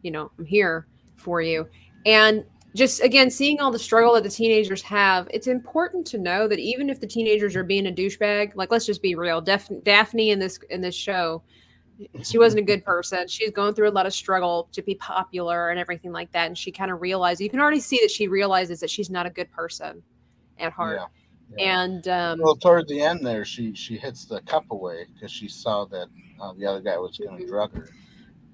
I'm here for you. And just again, seeing all the struggle that the teenagers have, it's important to know that even if the teenagers are being a douchebag, like let's just be real, Daphne in this show, she wasn't a good person. She's going through a lot of struggle to be popular and everything like that. And she kind of realized, you can already see that she realizes that she's not a good person at heart. Yeah. And well, toward the end there, she hits the cup away because she saw that the other guy was going to drug her.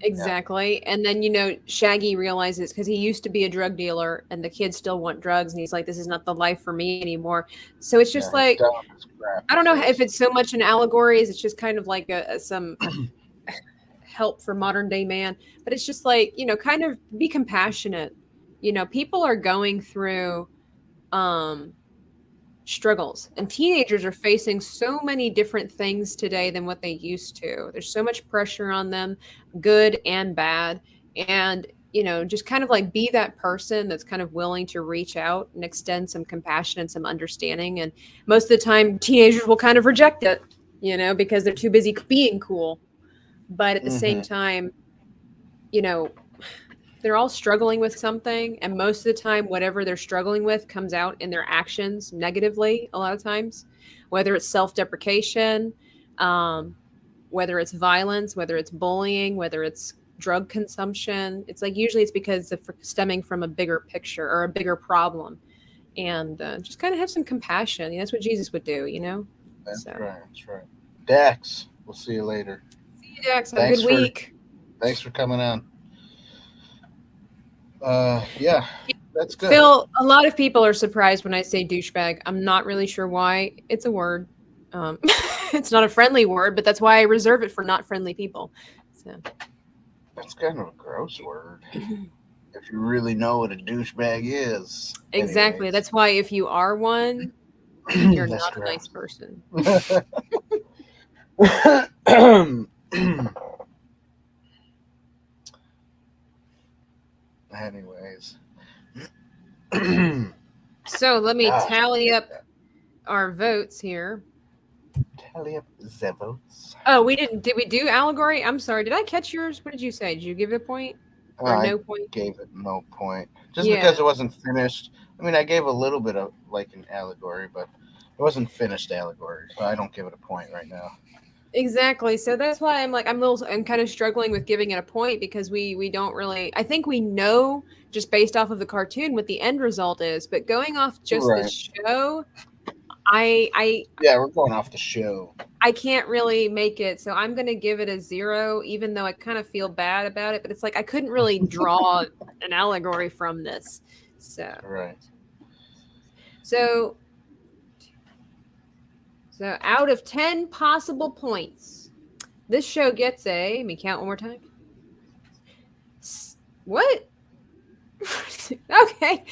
Exactly. Yeah. And then, Shaggy realizes, because he used to be a drug dealer and the kids still want drugs. And he's like, this is not the life for me anymore. So it's just like, I don't know if it's so much an allegory as it's just kind of like some help for modern day man. But it's just like, kind of be compassionate. People are going through struggles, and teenagers are facing so many different things today than what they used to. There's so much pressure on them, good and bad. And just kind of like be that person that's kind of willing to reach out and extend some compassion and some understanding. And most of the time teenagers will kind of reject it, because they're too busy being cool. But at the same time, they're all struggling with something, and most of the time whatever they're struggling with comes out in their actions negatively a lot of times, whether it's self-deprecation, whether it's violence, whether it's bullying, whether it's drug consumption. It's like usually it's because of stemming from a bigger picture or a bigger problem. And just kind of have some compassion. That's what Jesus would do, That's right. Dax, we'll see you later. See you, Dax. Have a good week. Thanks for coming on. Yeah, that's good. Phil, a lot of people are surprised when I say douchebag. I'm not really sure why. It's a word. It's not a friendly word, but that's why I reserve it for not friendly people. So that's kind of a gross word. If you really know what a douchebag is. Exactly. Anyways. That's why if you are one, you're not a nice person. Anyways. So let me tally up our votes here. Tally up the votes. Oh, we didn't. Did we do allegory? I'm sorry. Did I catch yours? What did you say? Did you give it a point? Or no point? I gave it no point. Just because it wasn't finished. I mean, I gave a little bit of like an allegory, but it wasn't finished allegory. So I don't give it a point right now. Exactly. So that's why I'm kind of struggling with giving it a point, because we don't really, I think we know just based off of the cartoon what the end result is, but going off just the show, we're going off the show. I can't really make it. So I'm going to give it a 0, even though I kind of feel bad about it, but it's like, I couldn't really draw an allegory from this. So, So out of 10 possible points, this show gets let me count one more time. What? Okay,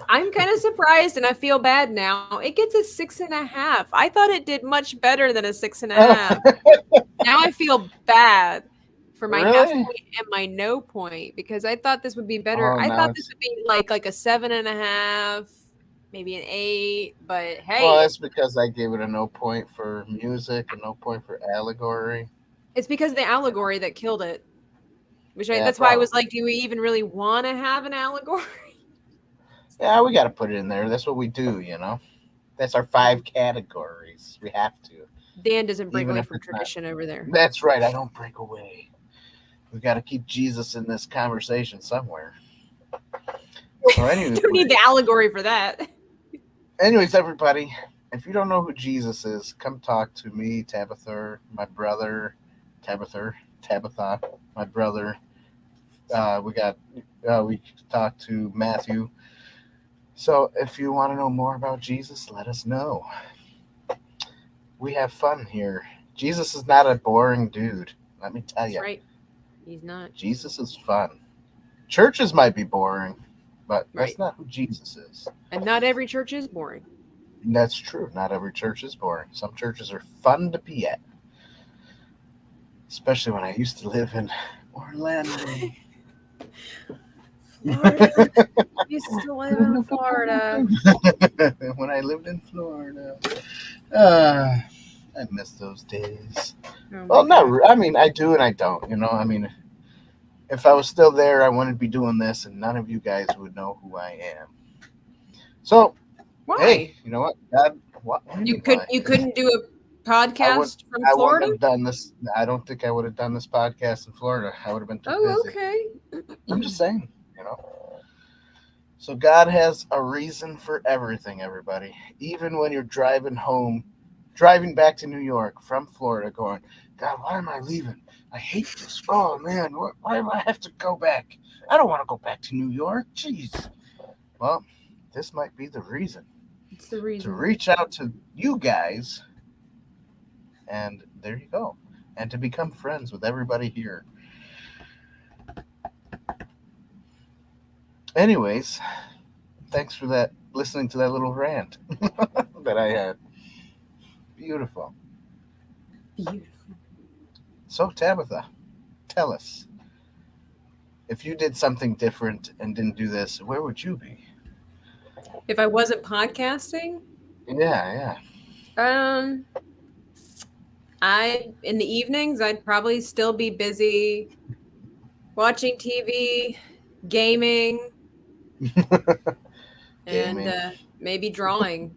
I'm kind of surprised and I feel bad now. It gets a 6.5. I thought it did much better than a 6.5. Now I feel bad for my half Really? point and my no point because I thought this would be better. Oh, I now thought this it's would be like a 7.5, maybe an 8, but well. hey, That's because I gave it a no point for music, a no point for allegory. it's because of the allegory that killed it. Yeah, That's why I was probably. like, do we even really want to have an allegory? Yeah, we got to put it in there. That's what we do, you know. That's our 5 categories. We have to, Dan doesn't break even away if from it's not. tradition over there. That's right. I don't break away. We got to keep Jesus in this conversation somewhere. So, Don't need the allegory for that. anyways, everybody, if you don't know who Jesus is, come talk to me, Tabitha, my brother, Tabitha, my brother. We talked to Matthew. So, if you want to know more about Jesus, let us know. We have fun here. Jesus is not a boring dude. Let me tell That's you. right. He's not. Jesus is fun. Churches might be boring, but Right. that's not who Jesus is. And not every church is boring. And that's true. Not every church is boring. Some churches are fun to be at. Especially when I used to live in Orlando. Florida. Used to live in Florida. When I lived in Florida. I miss those days. Oh Well, my God. I mean, I do and I don't. You know, I mean, if I was still there, I wouldn't be doing this, and none of you guys would know who I am. So, Why? hey, you know what? God, what? You couldn't do a podcast from I wouldn't Florida? have done this. I don't think I would have done this podcast in Florida. I would have been too Oh, busy. okay. I'm just saying, you know. So God has a reason for everything, everybody. Even when you're driving back to New York from Florida, going, God, why am I leaving? I hate this. Oh man, why do I have to go back? I don't want to go back to New York. Jeez. Well, this might be the reason It's the to reason. reach out to you guys, and there you go, and to become friends with everybody here. Anyways, thanks for listening to that little rant that I had. Beautiful. Beautiful. So, Tabitha, tell us, if you did something different and didn't do this, where would you be? If I wasn't podcasting, Yeah. in the evenings I'd probably still be busy watching TV, gaming, and Gaming. maybe doing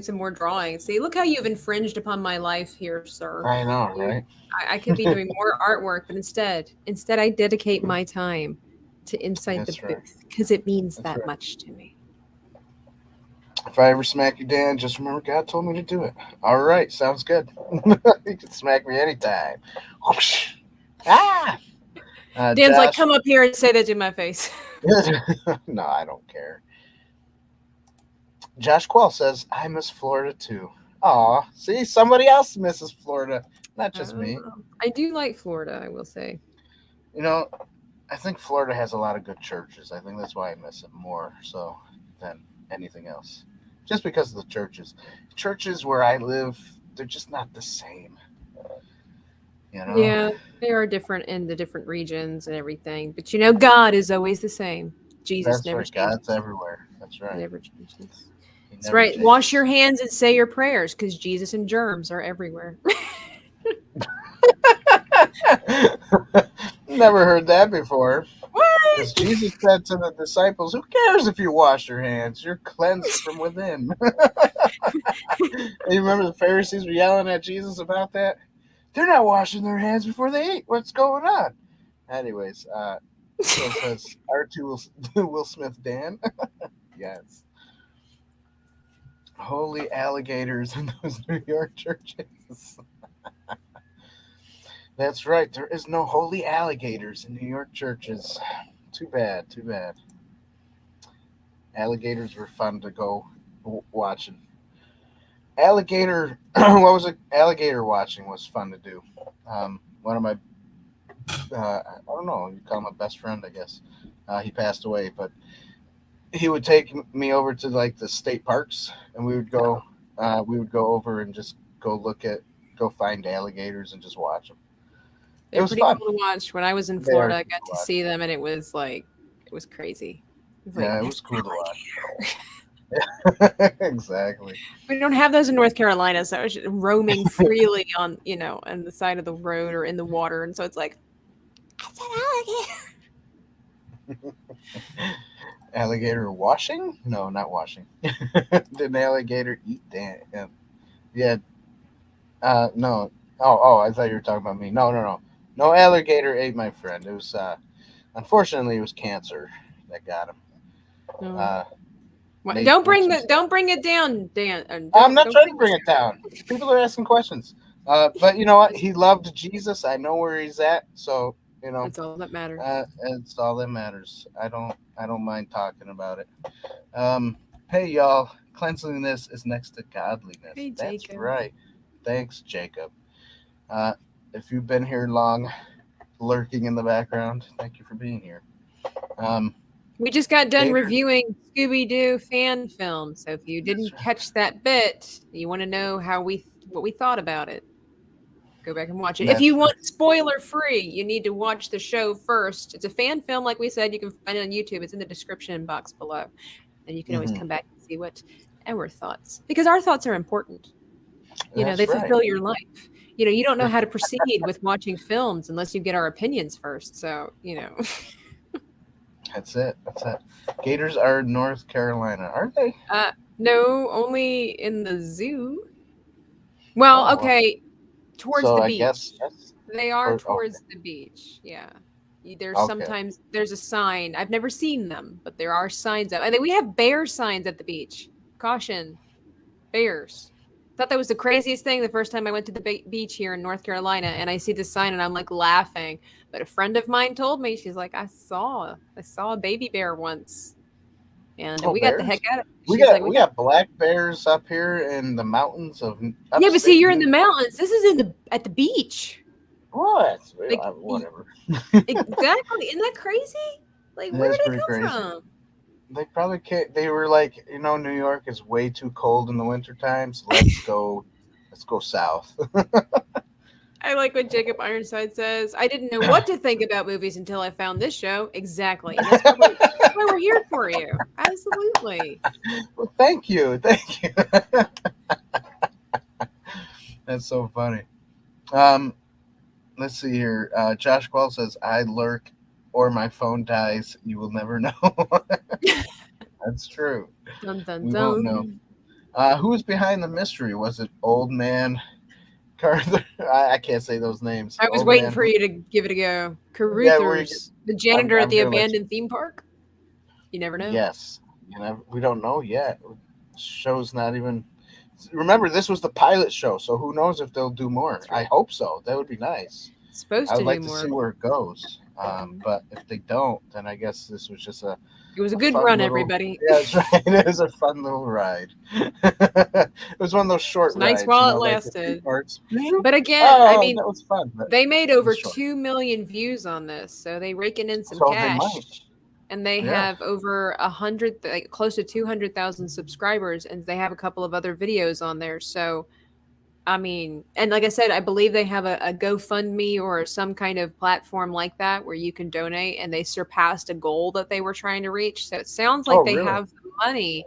some more drawing. See, look how you've infringed upon my life here, sir. I know, right? I could be doing more artwork, but instead I dedicate my time to inside the That's right. booth because it means That's that right. much to me. If I ever smack you, Dan, just remember God told me to do it. All right, sounds good. You can smack me anytime. Whoosh. Ah! Dan's like, Josh. come up here and say that to my face. No, I don't care. Josh Quall says, I miss Florida too. Aw, see, somebody else misses Florida, not just me. I do like Florida, I will say. You know, I think Florida has a lot of good churches. I think that's why I miss it more so than anything else. Just because of the churches. Churches where I live, they're just not the same. You know? Yeah, they are different in the different regions and everything. But God is always the same. Jesus That's never right. changes. God's everywhere. That's right. Never changes. He That's never right. changes. Wash your hands and say your prayers because Jesus and germs are everywhere. Never heard that before. What? Because Jesus said to the disciples, who cares if you wash your hands? You're cleansed from within. You remember the Pharisees were yelling at Jesus about that? They're not washing their hands before they eat. What's going on? Anyways, so it says R2 Will Smith Dan. Yes. Holy alligators in those New York churches. That's right. There is no holy alligators in New York churches. Too bad. Too bad. Alligators were fun to go watching. Alligator, what was it? Alligator watching was fun to do. One of my, I don't know, you call him a best friend, I guess. He passed away, but he would take me over to like the state parks, and we would go. We would go over and just go find alligators and just watch them. They're It was pretty fun. cool to watch. When I was in They are Florida, I cool got to to watch. see them, and it was crazy. It was Yeah, like, it was cool to watch. Exactly. we don't have those in North Carolina, so I was just roaming freely on the side of the road or in the water, and so it's like, that's an alligator. Alligator washing? No, not washing. Did an alligator eat Dan? Yeah. No. Oh, I thought you were talking about me. No. No alligator ate my friend. It was unfortunately it was cancer that got him. No. Nate Don't bring some stuff. don't bring it down, Dan. I'm not trying to bring it it down. People are asking questions. But you know what? He loved Jesus. I know where he's at, so That's all that matters. it's all that matters. I don't mind talking about it. Hey y'all, cleanliness is next to godliness. Hey, That's Jacob. right. Thanks, Jacob. If you've been here long, lurking in the background, thank you for being here. We just got done Gator. reviewing Scooby Doo fan film, so if you didn't right. catch that bit, you want to know what we thought about it, go back and watch it. That's if you right. want spoiler free, you need to watch the show first. It's a fan film, like we said. You can find it on YouTube. It's in the description box below, and you can always come back and see what our thoughts, because our thoughts are important. That's they right. fulfill your life. You don't know how to proceed with watching films unless you get our opinions first. So That's it. Gators are North Carolina, are they? No, only in the zoo. Well, okay, towards so the I beach. guess that's They are okay. towards the beach. Yeah. There's Okay. sometimes there's a sign. I've never seen them, but there are signs up. I think we have bear signs at the beach. Caution, bears. Thought that was the craziest thing the first time I went to the beach here in North Carolina, and I see the sign and I'm like laughing. But a friend of mine told me, she's like, I saw a baby bear once, and we got the heck out of it. We got black bears up here in the moutins of Yeah, but see, upstate you're in the New- mountains. This is at the beach. What? Like, Whatever. Exactly. Isn't that crazy? Like, where did it come from? They probably can't. They were like, New York is way too cold in the wintertime, so let's go south. I like what Jacob Ironside says. I didn't know what to think about movies until I found this show. Exactly. And that's why we're here for you. Absolutely. Well, thank you. That's so funny. Let's see here. Josh Quell says, I lurk or my phone dies. You will never know. That's true. Dun, dun, We dun. won't know. Who was behind the mystery? Was it Old Man Carter? I can't say those names. I was Old waiting Man- for you to give it a go. Caruthers, the janitor I'm at the gonna let abandoned theme park. You never know. Yes. We don't know yet. Show's not even. Remember, this was the pilot show, so who knows if they'll do more. Right. I hope so. That would be nice. It's supposed I to would like do to more. see where it goes. But if they don't, then I guess this was just It was a good run, fun little- everybody. Yeah, that's right. It was a fun little ride. It was one of those short It's nice rides. while it like the lasted. theme parks. But again, Oh, I mean, that was fun. but they made over short. 2 million views on this, so they raking in some So they cash. might. And they Yeah. have over 100, close to 200,000 subscribers, and they have a couple of other videos on there. So, I mean, and like I said, I believe they have a GoFundMe or some kind of platform like that where you can donate, and they surpassed a goal that they were trying to reach. So it sounds like they really? have the money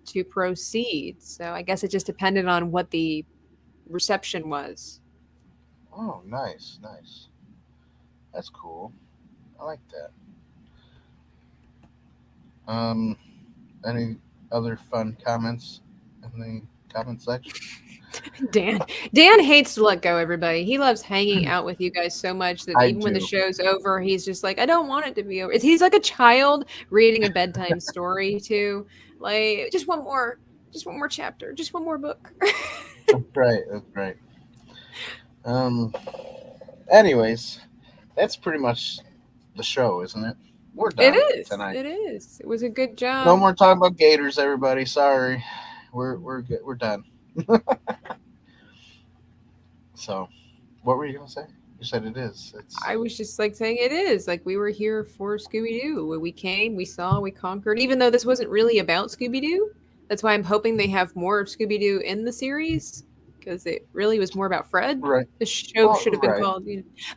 to proceed. So I guess it just depended on what the reception was. Oh, nice. That's cool. I like that. Any other fun comments in the comment section? Dan hates to let go, everybody. He loves hanging out with you guys so much that even when the do. show's over, he's just like, I don't want it to be over. He's like a child reading a bedtime story too. Like, just one more chapter, just one more book. That's right. Anyways, that's pretty much the show, isn't it? We're done tonight. It is. It was a good job. No more talking about gators, everybody. Sorry. We're good. We're done. So, what were you gonna say? You said it is. I was just like saying it is. Like we were here for Scooby Doo. We came, we saw, we conquered. Even though this wasn't really about Scooby Doo, that's why I'm hoping they have more of Scooby Doo in the series because it really was more about Fred. Right. The show Well, should have been right. called,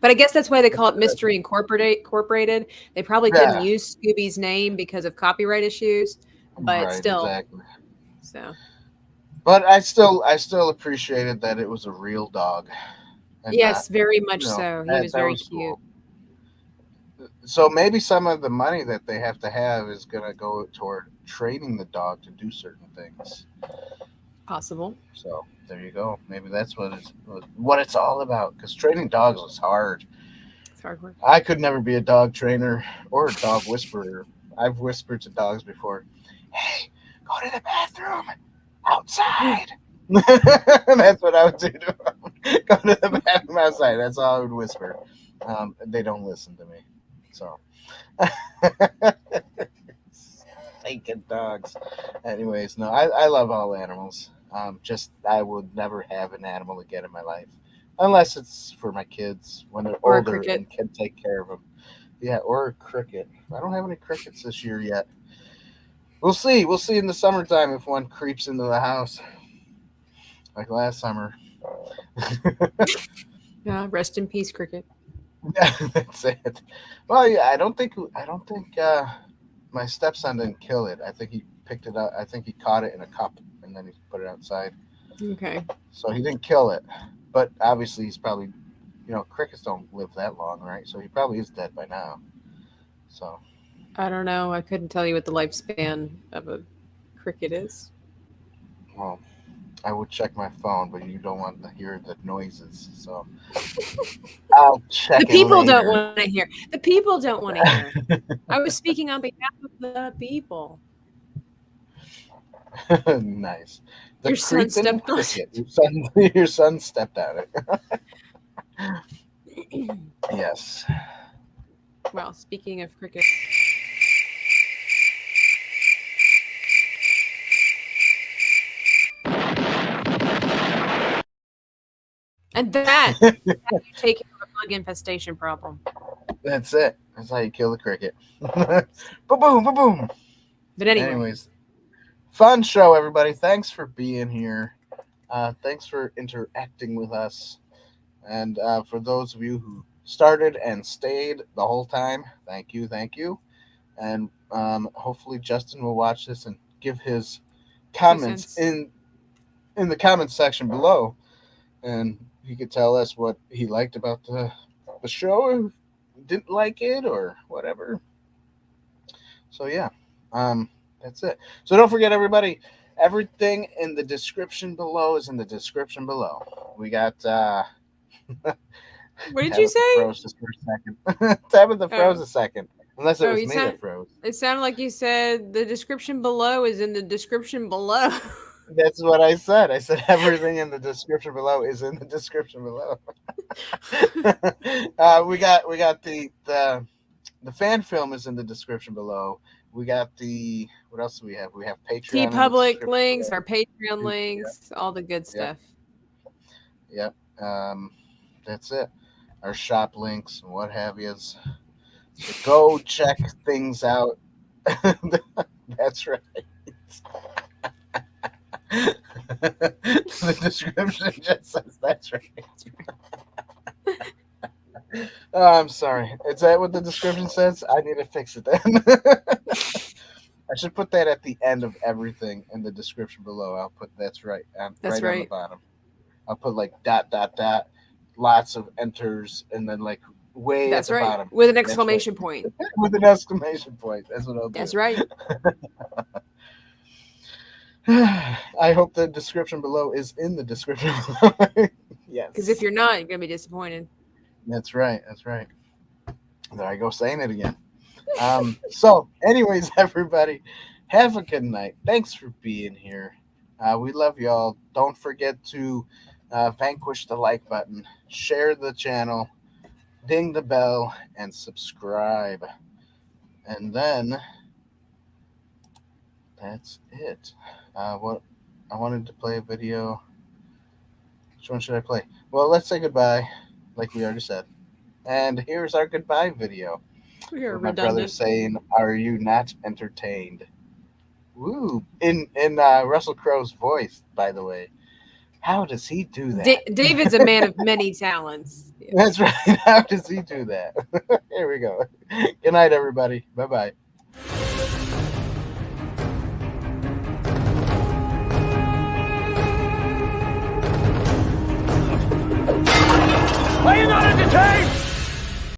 but I guess that's why they call it Mystery Incorporated. They probably couldn't Yeah. use Scooby's name because of copyright issues, but Right. still. Exactly. So. But I still appreciated that it was a real dog. And Yes, very much so. He was that very was cute. cool. So maybe some of the money that they have to have is going to go toward training the dog to do certain things. Possible. So there you go. Maybe that's what it's all about. Because training dogs is hard. It's hard work. I could never be a dog trainer or a dog whisperer. I've whispered to dogs before. Hey, go to the bathroom outside. That's what I would do to them. Go to the bathroom outside. That's all I would whisper. They don't listen to me. So, stinking dogs. Anyways, no, I love all animals. Just I would never have an animal again in my life, unless it's for my kids when they're Or a older cricket. and can take care of them. Yeah, or a cricket. I don't have any crickets this year yet. We'll see. We'll see in the summertime if one creeps into the house, like last summer. Yeah, rest in peace, cricket. That's it. Well, yeah, I don't think my stepson didn't kill it. I think he picked it up. I think he caught it in a cup and then he put it outside. Okay. So he didn't kill it, but obviously he's probably, crickets don't live that long, right? So he probably is dead by now. So I don't know. I couldn't tell you what the lifespan of a cricket is. well, I would check my phone, but you don't want to hear the noises, so I'll check The it people later. don't want to hear. The people don't want to hear. I was speaking on behalf of the people. Nice. The Your son creeping stepped on cricket. Your son stepped on it. Yes. Well, speaking of cricket. And that you take care of a bug infestation problem. That's it. That's how you kill the cricket. Ba-boom, ba-boom. But anyway. Anyways, fun show, everybody. Thanks for being here. Thanks for interacting with us. And for those of you who started and stayed the whole time, thank you, thank you. And hopefully Justin will watch this and give his comments in the comments section below. And he could tell us what he liked about the show, didn't like it, or whatever. So yeah, that's it. So don't forget, everybody, everything in the description below is in the description below. We got what did you say? Froze just for a second. Tabitha froze a second. Unless it was me that froze. It sounded like you said the description below is in the description below. That's what I said. I said everything in the description below is in the description below. We got the fan film is in the description below. We got what else do we have? We have Patreon. TeePublic links, our Patreon links, all the good stuff. Yep. That's it. Our shop links and what have yous. So go check things out. That's right. The description just says that's right. Oh, I'm sorry. Is that what the description says? I need to fix it then. I should put that at the end of everything in the description below. I'll put that's right. That's right on the bottom. I'll put like ... lots of enters, and then like way that's at the right. bottom. With an exclamation point. With an exclamation point. That's what I'll do. That's right. I hope the description below is in the description below. Yes. Because if you're not, you're going to be disappointed. That's right. That's right. There I go saying it again. So, anyways, everybody, have a good night. Thanks for being here. We love y'all. Don't forget to vanquish the like button, share the channel, ding the bell, and subscribe. And then that's it. What I wanted to play a video. Which one should I play? Well, let's say goodbye, like we already said. And here's our goodbye video. We're My brother redundant. saying, "Are you not entertained?" Woo! In Russell Crowe's voice, by the way. How does he do that? David's a man of many talents. That's right. How does he do that? Here we go. Good night, everybody. Bye-bye. Are you not entertained?